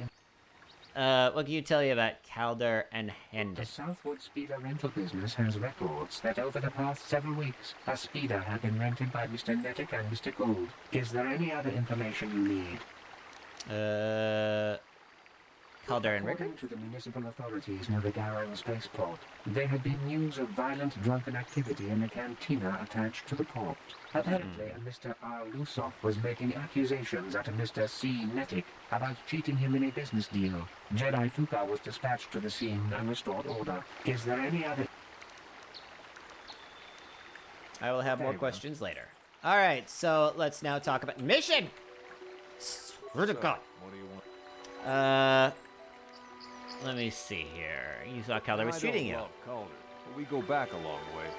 What can you tell you about Calder and Handon? The Southwood Speeder rental business has records that over the past several weeks, a speeder had been rented by Mr. Nettic and Mr. Gould. Is there any other information you need? Calder and Rickard? According to the municipal authorities near the Garrow spaceport, there had been news of violent drunken activity in a cantina attached to the port. Apparently, a Mr. R. Lusoff was making accusations at a Mr. C. Nettic about cheating him in a business deal. Jedi Tuka was dispatched to the scene and restored order. Is there any other... I will have more questions later. Alright, so let's now talk about mission! Swear to God. What do you want? Let me see here. You thought Calder was cheating you. I don't love Calder, but we go back a long way.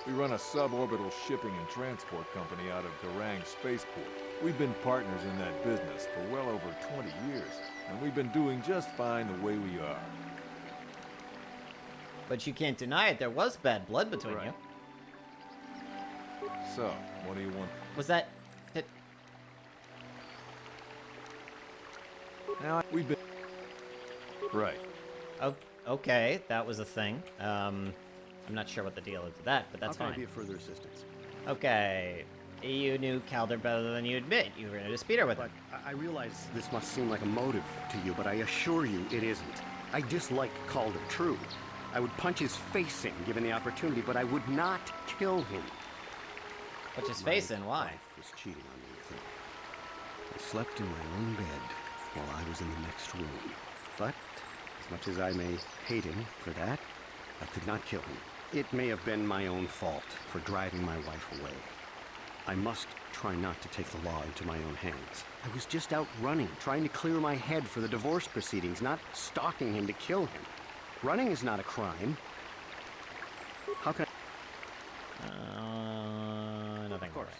We run a suborbital shipping and transport company out of Garang Spaceport. We've been partners in that business for well over 20 years, and we've been doing just fine the way we are. But you can't deny it, there was bad blood between you. So, what do you want? Was that... Now, we've been... Right. Oh, okay, that was a thing. I'm not sure what the deal is with that, but that's How can fine. I be of further assistance? Okay, you knew Calder better than you admit. You were in a speeder with him. I realize this must seem like a motive to you, but I assure you it isn't. I dislike Calder, true. I would punch his face in given the opportunity, but I would not kill him. Punch his face in? Why? Wife was cheating on me, I think. I slept in my own bed while I was in the next room. But, as much as I may hate him for that, I could not kill him. It may have been my own fault for driving my wife away. I must try not to take the law into my own hands. I was just out running, trying to clear my head for the divorce proceedings, not stalking him to kill him. Running is not a crime. How can Nothing more right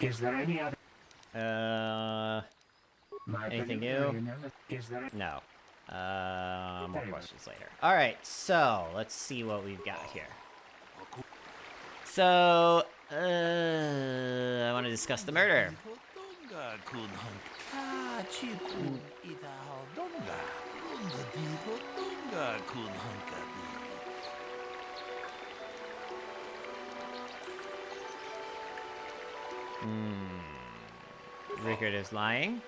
now. Is there any other... Anything new? Is there... No. More questions later. Alright, so, let's see what we've got here. So, I want to discuss the murder. Rickard is lying.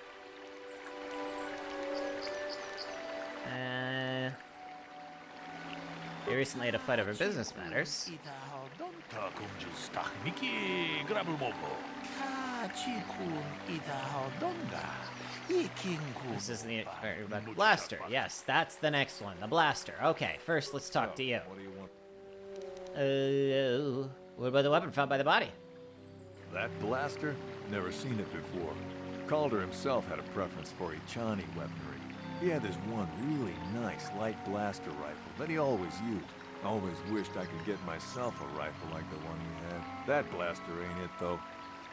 He recently had a fight over business matters. This is the blaster. Yes, that's the next one. The blaster. Okay, first let's talk to you. What do you want? What about the weapon found by the body? That blaster? Never seen it before. Calder himself had a preference for Echani weaponry. He had this one really nice light blaster rifle that he always used. Always wished I could get myself a rifle like the one he had. That blaster ain't it, though.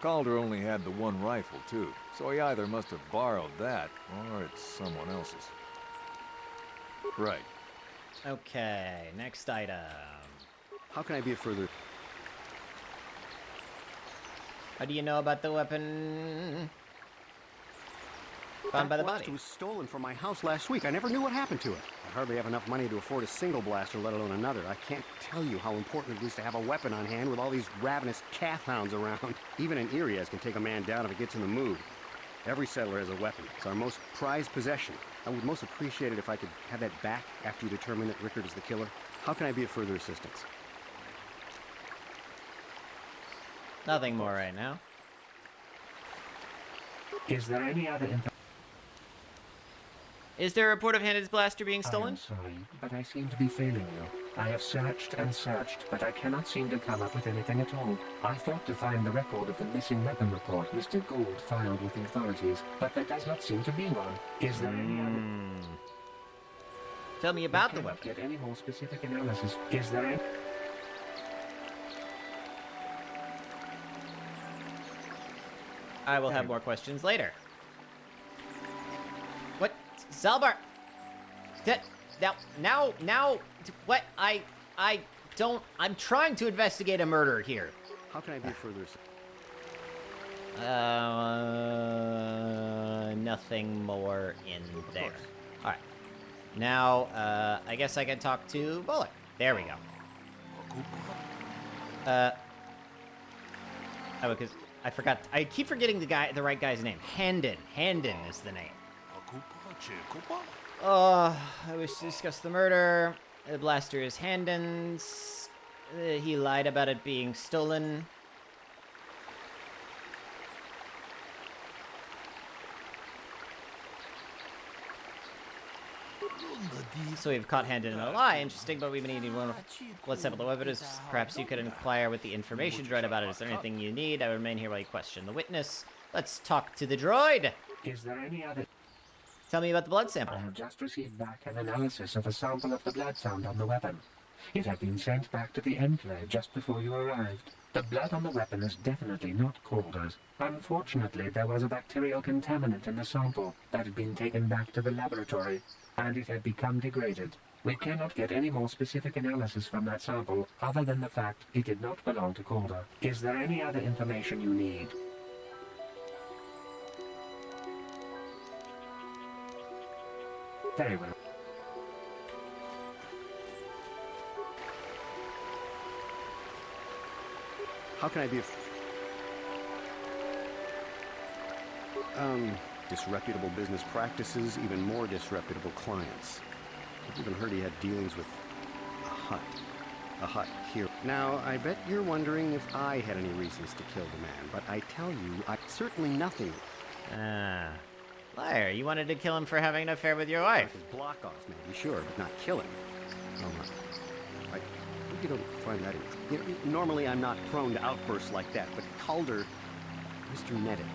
Calder only had the one rifle, too, so he either must have borrowed that, or it's someone else's. Right. Okay, next item. How can I be of further... How do you know about the weapon found by the body? It was stolen from my house last week. I never knew what happened to it. I hardly have enough money to afford a single blaster, let alone another. I can't tell you how important it is to have a weapon on hand with all these ravenous calf hounds around. Even an Irias can take a man down if it gets in the mood. Every settler has a weapon. It's our most prized possession. I would most appreciate it if I could have that back after you determine that Rickard is the killer. How can I be of further assistance? Nothing more right now. Is there any other information? Is there a report of Handed's blaster being stolen? I'm sorry, but I seem to be failing you. I have searched and searched, but I cannot seem to come up with anything at all. I thought to find the record of the missing weapon report Mr. Gould filed with the authorities, but there does not seem to be one. Is there any other... Tell me about the weapon. Get any more specific analysis? Is there any... I will have more questions later. What? Zalbar! Now, what? I don't... I'm trying to investigate a murder here. How can I be further... Nothing more in there. Alright. Now, I guess I can talk to Bullock. There we go. Oh, because I forgot. I keep forgetting the right guy's name. Handon. Handon is the name. I wish to discuss the murder. The blaster is Handon's. He lied about it being stolen. So we've caught Handon in a lie. Interesting, but we've been needing one. Let's sample the weapon. Perhaps you could inquire with the information droid about it. Is there anything you need? I remain here while you question the witness. Let's talk to the droid. Is there any other... Tell me about the blood sample. I have just received back an analysis of a sample of the blood found on the weapon. It had been sent back to the Enclave just before you arrived. The blood on the weapon is definitely not Calder's. Unfortunately, there was a bacterial contaminant in the sample that had been taken back to the laboratory, and it had become degraded. We cannot get any more specific analysis from that sample other than the fact it did not belong to Calder. Is there any other information you need? Very well. How can I be disreputable business practices, even more disreputable clients. I've even heard he had dealings with a hut here. Now, I bet you're wondering if I had any reasons to kill the man, but I tell you, certainly nothing. Liar, you wanted to kill him for having an affair with your wife. Block off, maybe, sure, but not kill him. Oh my. You don't find that normally I'm not prone to outbursts like that, but Calder, Mr. Nedick,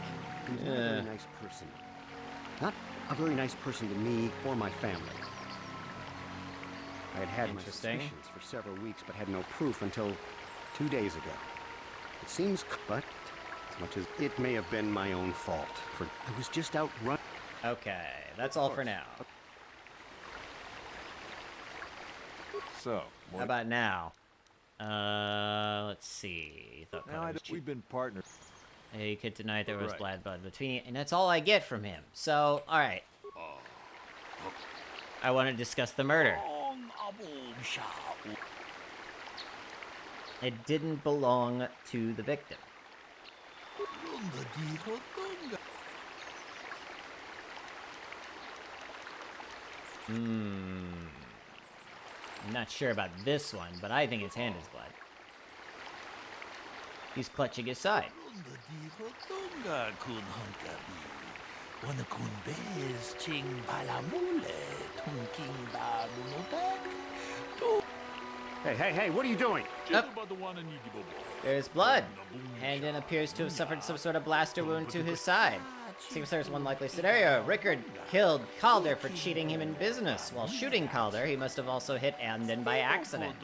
he was not a very nice person. Not a very nice person to me or my family. I had had my suspicions for several weeks, but had no proof until 2 days ago. It seems, but as much as it may have been my own fault, for I was just out running. Okay, that's all for now. So, how about now? Let's see. We've been partners. You could deny there was blood between you, and that's all I get from him. So, all right. I want to discuss the murder. It didn't belong to the victim. I'm not sure about this one, but I think it's Handa's blood. He's clutching his side. Hey, what are you doing? There's blood. Handon appears to have suffered some sort of blaster wound to his side. Seems there's one likely scenario. Rickard killed Calder for cheating him in business. While shooting Calder, he must have also hit Handon by accident.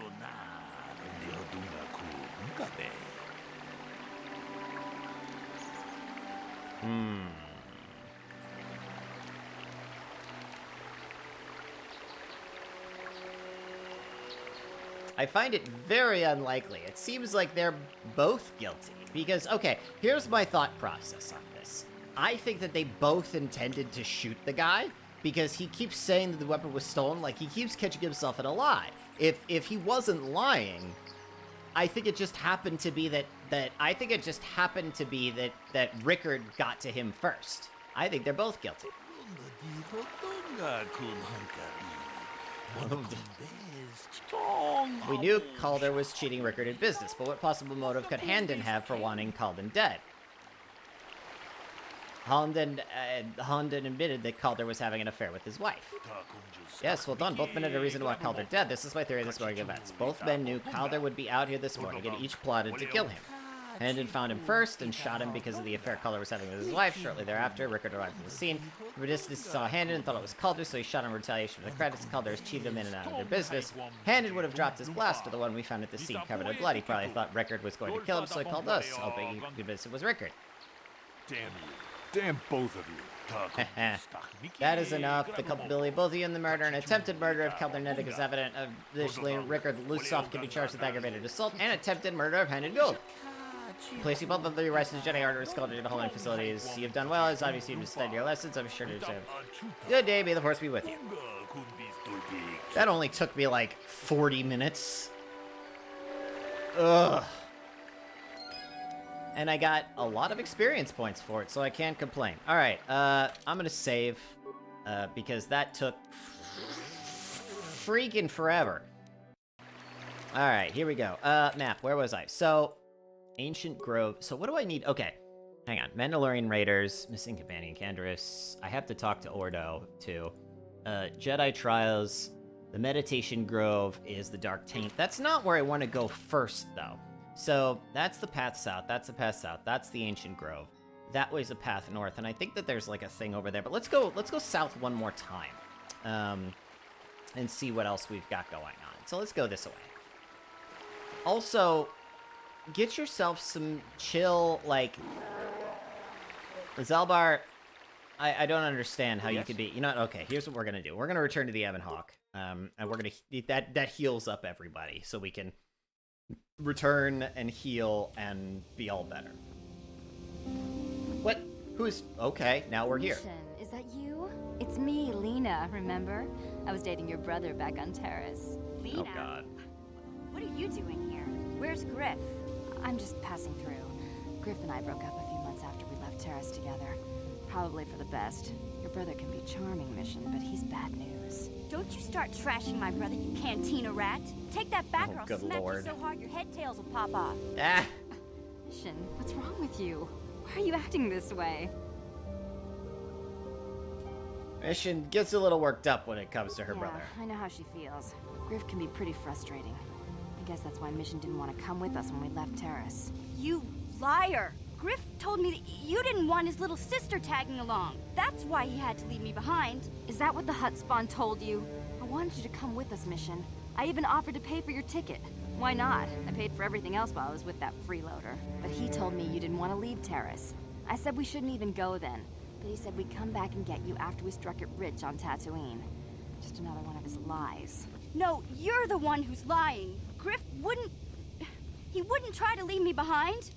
I find it very unlikely. It seems like they're both guilty. Because, okay, here's my thought process on this. I think that they both intended to shoot the guy, because he keeps saying that the weapon was stolen, like he keeps catching himself in a lie. If he wasn't lying, I think it just happened to be that Rickard got to him first. I think they're both guilty. We knew Calder was cheating Rickard in business, but what possible motive could Handon have for wanting Calder dead? Handon admitted that Calder was having an affair with his wife. Yes, well done. Both men had a reason to want Calder dead. This is my theory of this morning events. Both men knew Calder would be out here this morning, and each plotted to kill him. Handon found him first and shot him because of the affair Calder was having with his wife. Shortly thereafter, Rickard arrived at the scene. From a distance, he saw Handon and thought it was Calder, so he shot him in retaliation for the credits. Calder has cheated him in and out of their business. Handon would have dropped his blaster, the one we found at the scene covered in blood. He probably thought Rickard was going to kill him, so he called us, hoping he could convince it was Rickard. Damn you. Damn both of you. That is enough. The culpability of both of you in the murder and attempted murder of Calder Nedick is evident. Additionally, Rickard Lusov can be charged with aggravated assault and attempted murder of Handon Gould. Placing both of the arrested Jedi Order Sculpted in holding facilities. You have done well, as obviously you've studied your lessons. I'm sure to deserve. Good day, may the force be with you. That only took me like 40 minutes. Ugh. And I got a lot of experience points for it, so I can't complain. Alright, I'm gonna save, because that took freaking forever. Alright, here we go. Map, where was I? So, Ancient Grove. So what do I need? Okay, hang on. Mandalorian Raiders, Missing Companion Canderous. I have to talk to Ordo, too. Jedi Trials. The Meditation Grove is the Dark Taint. That's not where I want to go first, though. So, that's the path south. That's the path south. That's the Ancient Grove. That way's a path north, and I think that there's, like, a thing over there. But let's go south one more time. And see what else we've got going on. So let's go this way. Also, get yourself some chill, like... Zalbar, I don't understand how you could be... You know what? Okay, here's what we're gonna do. We're gonna return to the Ebon Hawk. And we're gonna... That heals up everybody, so we can return and heal and be all better. What? Who's... Okay, now we're here. Is that you? It's me, Lena, remember? I was dating your brother back on Terrace. Lena? Oh, God. What are you doing here? Where's Griff? I'm just passing through. Griff and I broke up a few months after we left Terrace together. Probably for the best. Your brother can be charming, Mission, but he's bad news. Don't you start trashing my brother, you cantina rat! Take that back or I'll smack you so hard your head tails will pop off. Ah! Mission, what's wrong with you? Why are you acting this way? Mission gets a little worked up when it comes to her Yeah, brother. I know how she feels. Griff can be pretty frustrating. I guess that's why Mission didn't want to come with us when we left Terrace. You liar! Griff told me that you didn't want his little sister tagging along. That's why he had to leave me behind. Is that what the hut spawn told you? I wanted you to come with us, Mission. I even offered to pay for your ticket. Why not? I paid for everything else while I was with that freeloader. But he told me you didn't want to leave Terrace. I said we shouldn't even go then. But he said we'd come back and get you after we struck it rich on Tatooine. Just another one of his lies. No, you're the one who's lying. Griff wouldn't... He wouldn't try to leave me behind.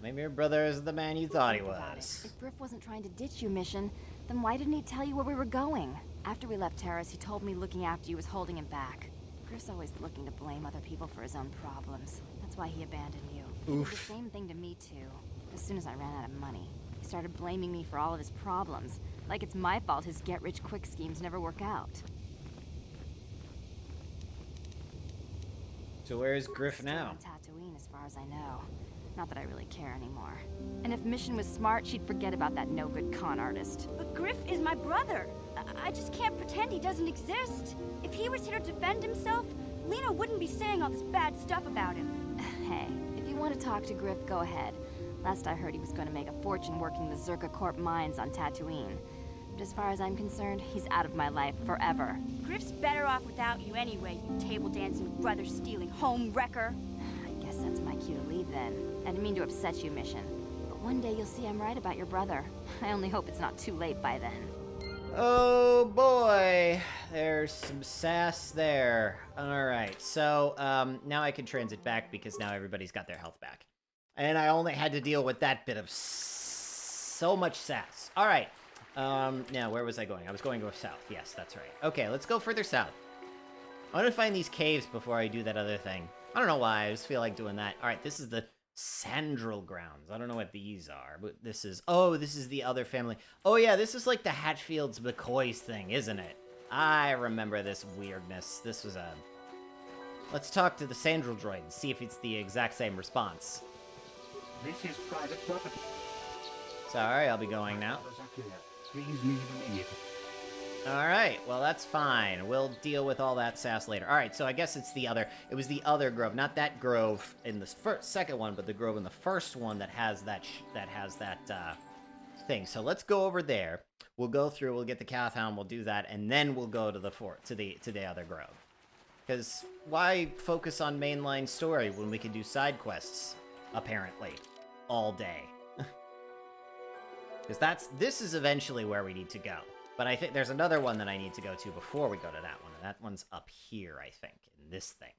Maybe your brother is the man you thought he was. If Griff wasn't trying to ditch you, Mission, then why didn't he tell you where we were going? After we left Terrace, he told me looking after you was holding him back. Griff's always looking to blame other people for his own problems. That's why he abandoned you. He did the same thing to me, too. As soon as I ran out of money, he started blaming me for all of his problems. Like it's my fault his get-rich-quick schemes never work out. So where's Griff now? On Tatooine, as far as I know. Not that I really care anymore. And if Mission was smart, she'd forget about that no-good con artist. But Griff is my brother. I just can't pretend he doesn't exist. If he was here to defend himself, Lena wouldn't be saying all this bad stuff about him. Hey, if you want to talk to Griff, go ahead. Last I heard, he was going to make a fortune working the Zerka Corp mines on Tatooine. But as far as I'm concerned, he's out of my life forever. Griff's better off without you anyway, you table-dancing, brother-stealing home wrecker. I guess that's my cue to leave then. I didn't mean to upset you, Mission. But one day you'll see I'm right about your brother. I only hope it's not too late by then. Oh boy, there's some sass there. Alright, so now I can transit back because now everybody's got their health back. And I only had to deal with that bit of so much sass. Alright, now where was I going? I was going to go south. Yes, that's right. Okay, let's go further south. I want to find these caves before I do that other thing. I don't know why, I just feel like doing that. Alright, this is the Sandral grounds. I don't know what these are, but this is... Oh, this is the other family. Oh yeah, this is like the Hatfields McCoys thing, isn't it? I remember this weirdness. This was a... Let's talk to the Sandral droid and see if it's the exact same response. This is private property. Sorry, I'll be going now. Please leave immediately. Alright, well that's fine. We'll deal with all that sass later. Alright, so I guess it's the other... It was the other grove. Not that grove in the second one, but the grove in the first one that has that thing. So let's go over there. We'll go through, we'll get the Cath Hound, we'll do that, and then we'll go to the fort, to the other grove. Because why focus on mainline story when we can do side quests, apparently, all day? Because this is eventually where we need to go. But I think there's another one that I need to go to before we go to that one, and that one's up here, I think, in this thing.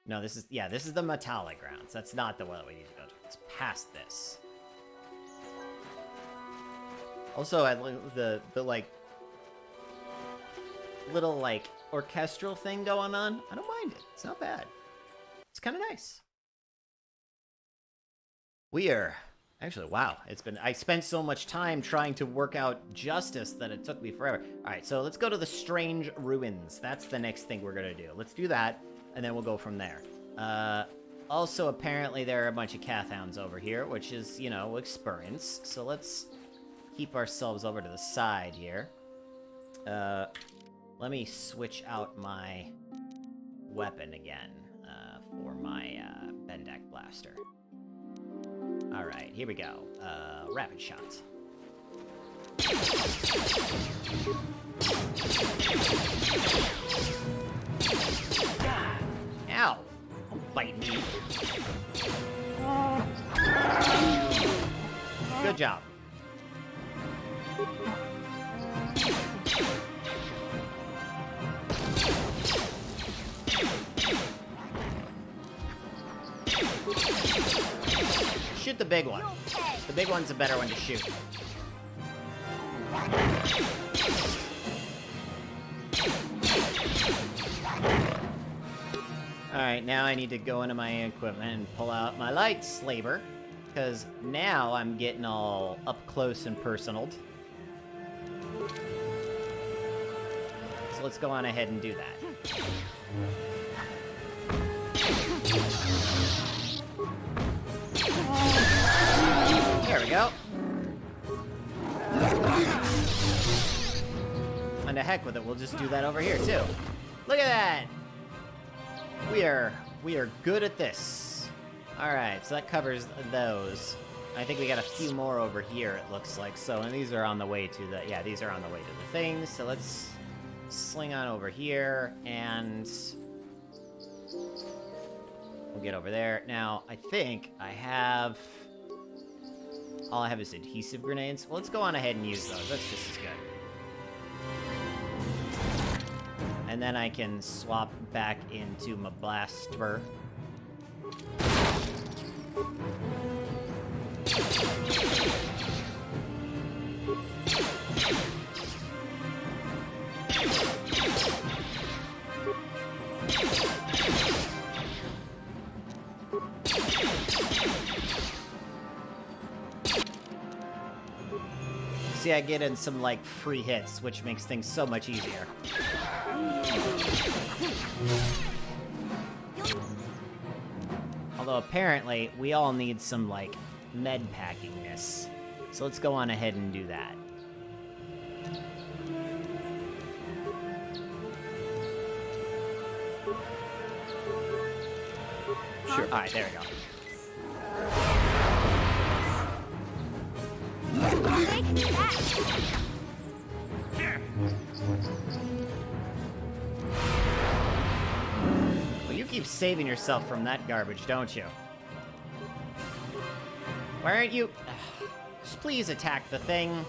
No, this is the Metallic grounds. That's not the one that we need to go to. It's past this. Also, I like the like little like orchestral thing going on. I don't mind it. It's not bad. It's kind of nice. Actually, wow, I spent so much time trying to work out justice that it took me forever. All right, so let's go to the Strange Ruins. That's the next thing we're gonna do. Let's do that, and then we'll go from there. Also, apparently there are a bunch of Cath Hounds over here, which is, you know, experience. So let's keep ourselves over to the side here. Let me switch out my weapon again, for my, Bendak Blaster. Alright, here we go. Rapid shot. Ow! Don't bite me. Good job. Shoot the big one. The big one's a better one to shoot. Alright, now I need to go into my equipment and pull out my lightsaber, because now I'm getting all up close and personaled. So let's go on ahead and do that. And to heck with it, we'll just do that over here, too. Look at that! We are good at this. Alright, so that covers those. I think we got a few more over here, it looks like. So, and these are on the way to the... Yeah, these are on the way to the things. So let's sling on over here, and... we'll get over there. Now, I think I have... all I have is adhesive grenades. Well, let's go on ahead and use those. That's just as good. And then I can swap back into my blaster. See, I get in some, like, free hits, which makes things so much easier. Although, apparently, we all need some, like, med packingness. So let's go on ahead and do that. Sure. Alright, there we go. Well, you keep saving yourself from that garbage, don't you? Why aren't you... Just please attack the thing.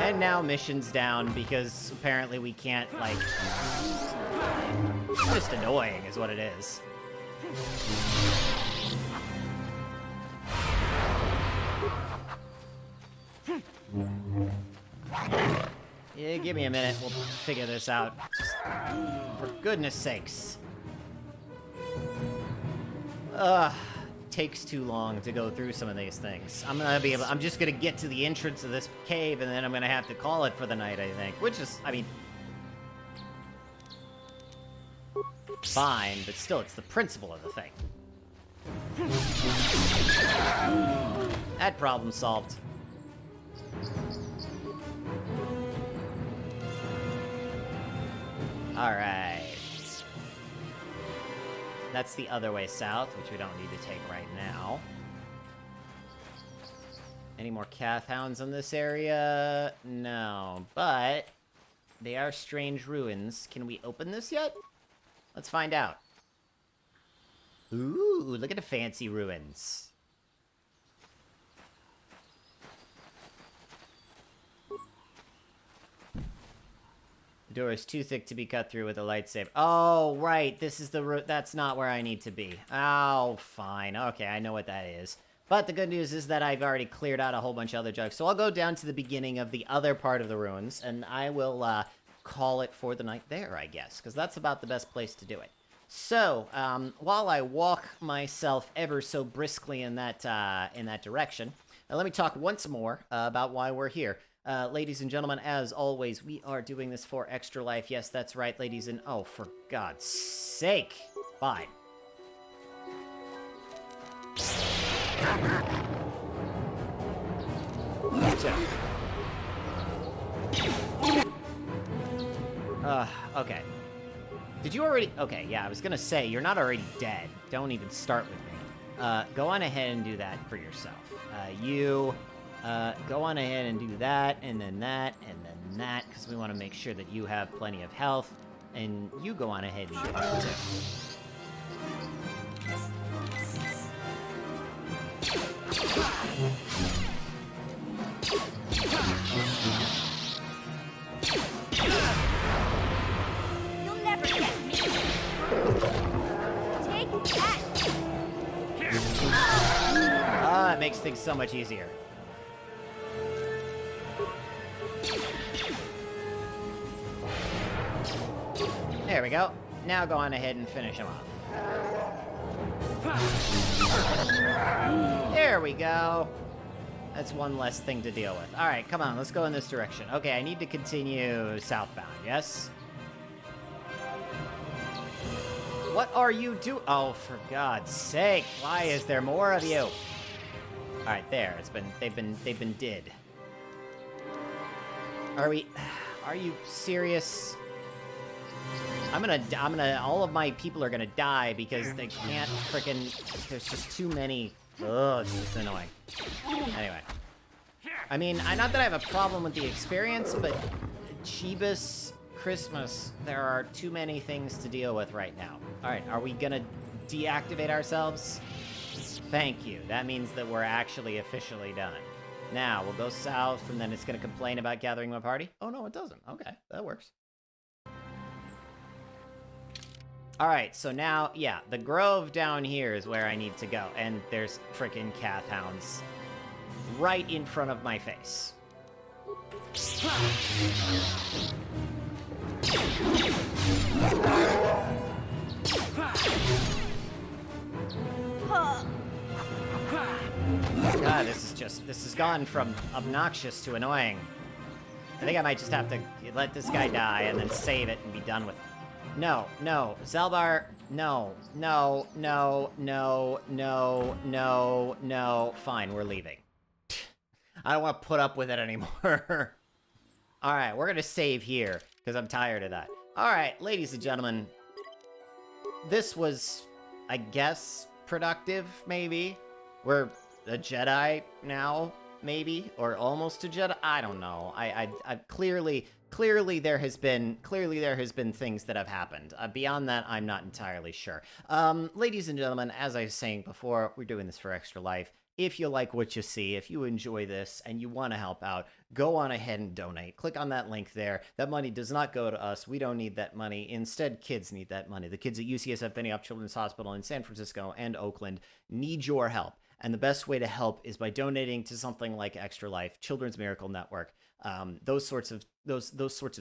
And now mission's down because apparently we can't, like... It's just annoying is what it is. Yeah, give me a minute. We'll figure this out. Just, for goodness sakes. Takes too long to go through some of these things. I'm just gonna get to the entrance of this cave, and then I'm gonna have to call it for the night, I think. Which is, I mean... fine, but still, it's the principle of the thing. That problem solved. Alright. That's the other way south, which we don't need to take right now. Any more Cath Hounds in this area? No, but they are strange ruins. Can we open this yet? Let's find out. Ooh, look at the fancy ruins. The door is too thick to be cut through with a lightsaber. Oh, right. This is the that's not where I need to be. Oh, fine. Okay, I know what that is. But the good news is that I've already cleared out a whole bunch of other jugs. So I'll go down to the beginning of the other part of the ruins, and I will call it for the night there, I guess, because that's about the best place to do it. So, while I walk myself ever so briskly in that direction, let me talk once more about why we're here. Ladies and gentlemen, as always, we are doing this for Extra Life. Yes, that's right, ladies and... Oh, for God's sake. Fine. Okay. Did you already... Okay, yeah, I was gonna say, you're not already dead. Don't even start with me. Go on ahead and do that for yourself. Go on ahead and do that, and then that, because we want to make sure that you have plenty of health, and you go on ahead and do that, too. You'll never get me! Take that! It makes things so much easier. There we go. Now go on ahead and finish him off. There we go. That's one less thing to deal with. Alright, come on, let's go in this direction. Okay, I need to continue southbound, yes? What are you doing? Oh, for God's sake, why is there more of you? All right, there. They've been did. Are you serious? All of my people are gonna die because they can't frickin', there's just too many. Ugh, it's just annoying. Anyway. I mean, not that I have a problem with the experience, but Jeebus Christmas, there are too many things to deal with right now. All right, are we gonna deactivate ourselves? Thank you. That means that we're actually officially done. Now, we'll go south, and then it's gonna complain about gathering my party? Oh, no, it doesn't. Okay, that works. All right, so now, yeah, the grove down here is where I need to go, and there's frickin' Kath hounds right in front of my face. God, this has gone from obnoxious to annoying. I think I might just have to let this guy die and then save it and be done with it. No, Zelbar, no. Fine, we're leaving. I don't want to put up with it anymore. All right, we're going to save here because I'm tired of that. All right, ladies and gentlemen, this was, I guess, productive, maybe. We're a Jedi now, maybe, or almost a Jedi. I don't know. I clearly there has been things that have happened. Beyond that, I'm not entirely sure. Ladies and gentlemen, as I was saying before, we're doing this for Extra Life. If you like what you see, if you enjoy this and you want to help out, go on ahead and donate. Click on that link there. That money does not go to us. We don't need that money. Instead, kids need that money. The kids at UCSF Benioff Children's Hospital in San Francisco and Oakland need your help. And the best way to help is by donating to something like Extra Life, Children's Miracle Network. Those sorts of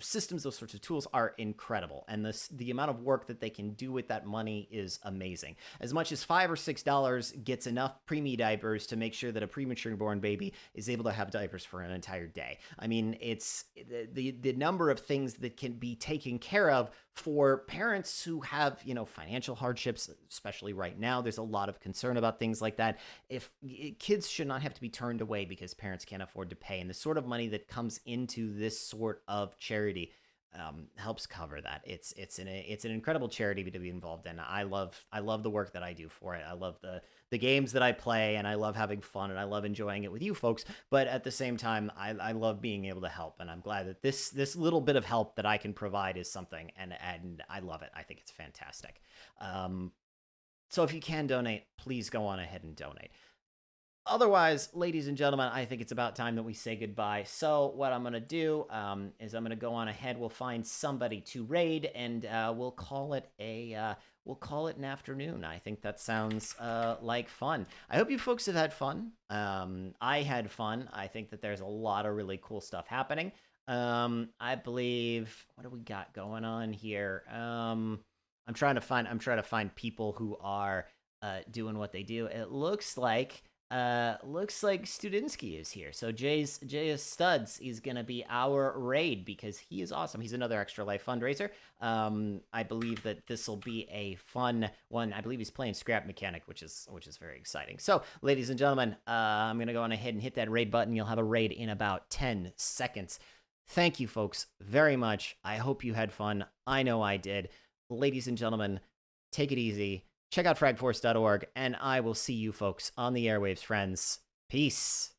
systems, those sorts of tools are incredible, and the amount of work that they can do with that money is amazing. As much as $5 or $6 gets enough preemie diapers to make sure that a premature born baby is able to have diapers for an entire day. I mean, it's the number of things that can be taken care of for parents who have, financial hardships, especially right now. There's a lot of concern about things like that. If kids should not have to be turned away because parents can't afford to pay, and the sort of money that comes into this sort of charity helps cover that. It's an incredible charity to be involved in. I love the work that I do for it. I love the games that I play, and I love having fun, and I love enjoying it with you folks. But at the same time, I love being able to help, and I'm glad that this little bit of help that I can provide is something, and I love it. I think it's fantastic. So if you can donate, please go on ahead and donate. Otherwise, ladies and gentlemen, I think it's about time that we say goodbye. So what I'm going to do is I'm going to go on ahead. We'll find somebody to raid, and we'll call it an afternoon. I think that sounds like fun. I hope you folks have had fun. I had fun. I think that there's a lot of really cool stuff happening. I believe, what do we got going on here? I'm trying to find people who are doing what they do. It looks like Studinsky is here. So J.S. Studs is going to be our raid because he is awesome. He's another Extra Life fundraiser. I believe that this will be a fun one. I believe he's playing Scrap Mechanic, which is very exciting. So, ladies and gentlemen, I'm going to go on ahead and hit that raid button. You'll have a raid in about 10 seconds. Thank you, folks, very much. I hope you had fun. I know I did. Ladies and gentlemen, take it easy. Check out fragforce.org, and I will see you folks on the airwaves, friends. Peace.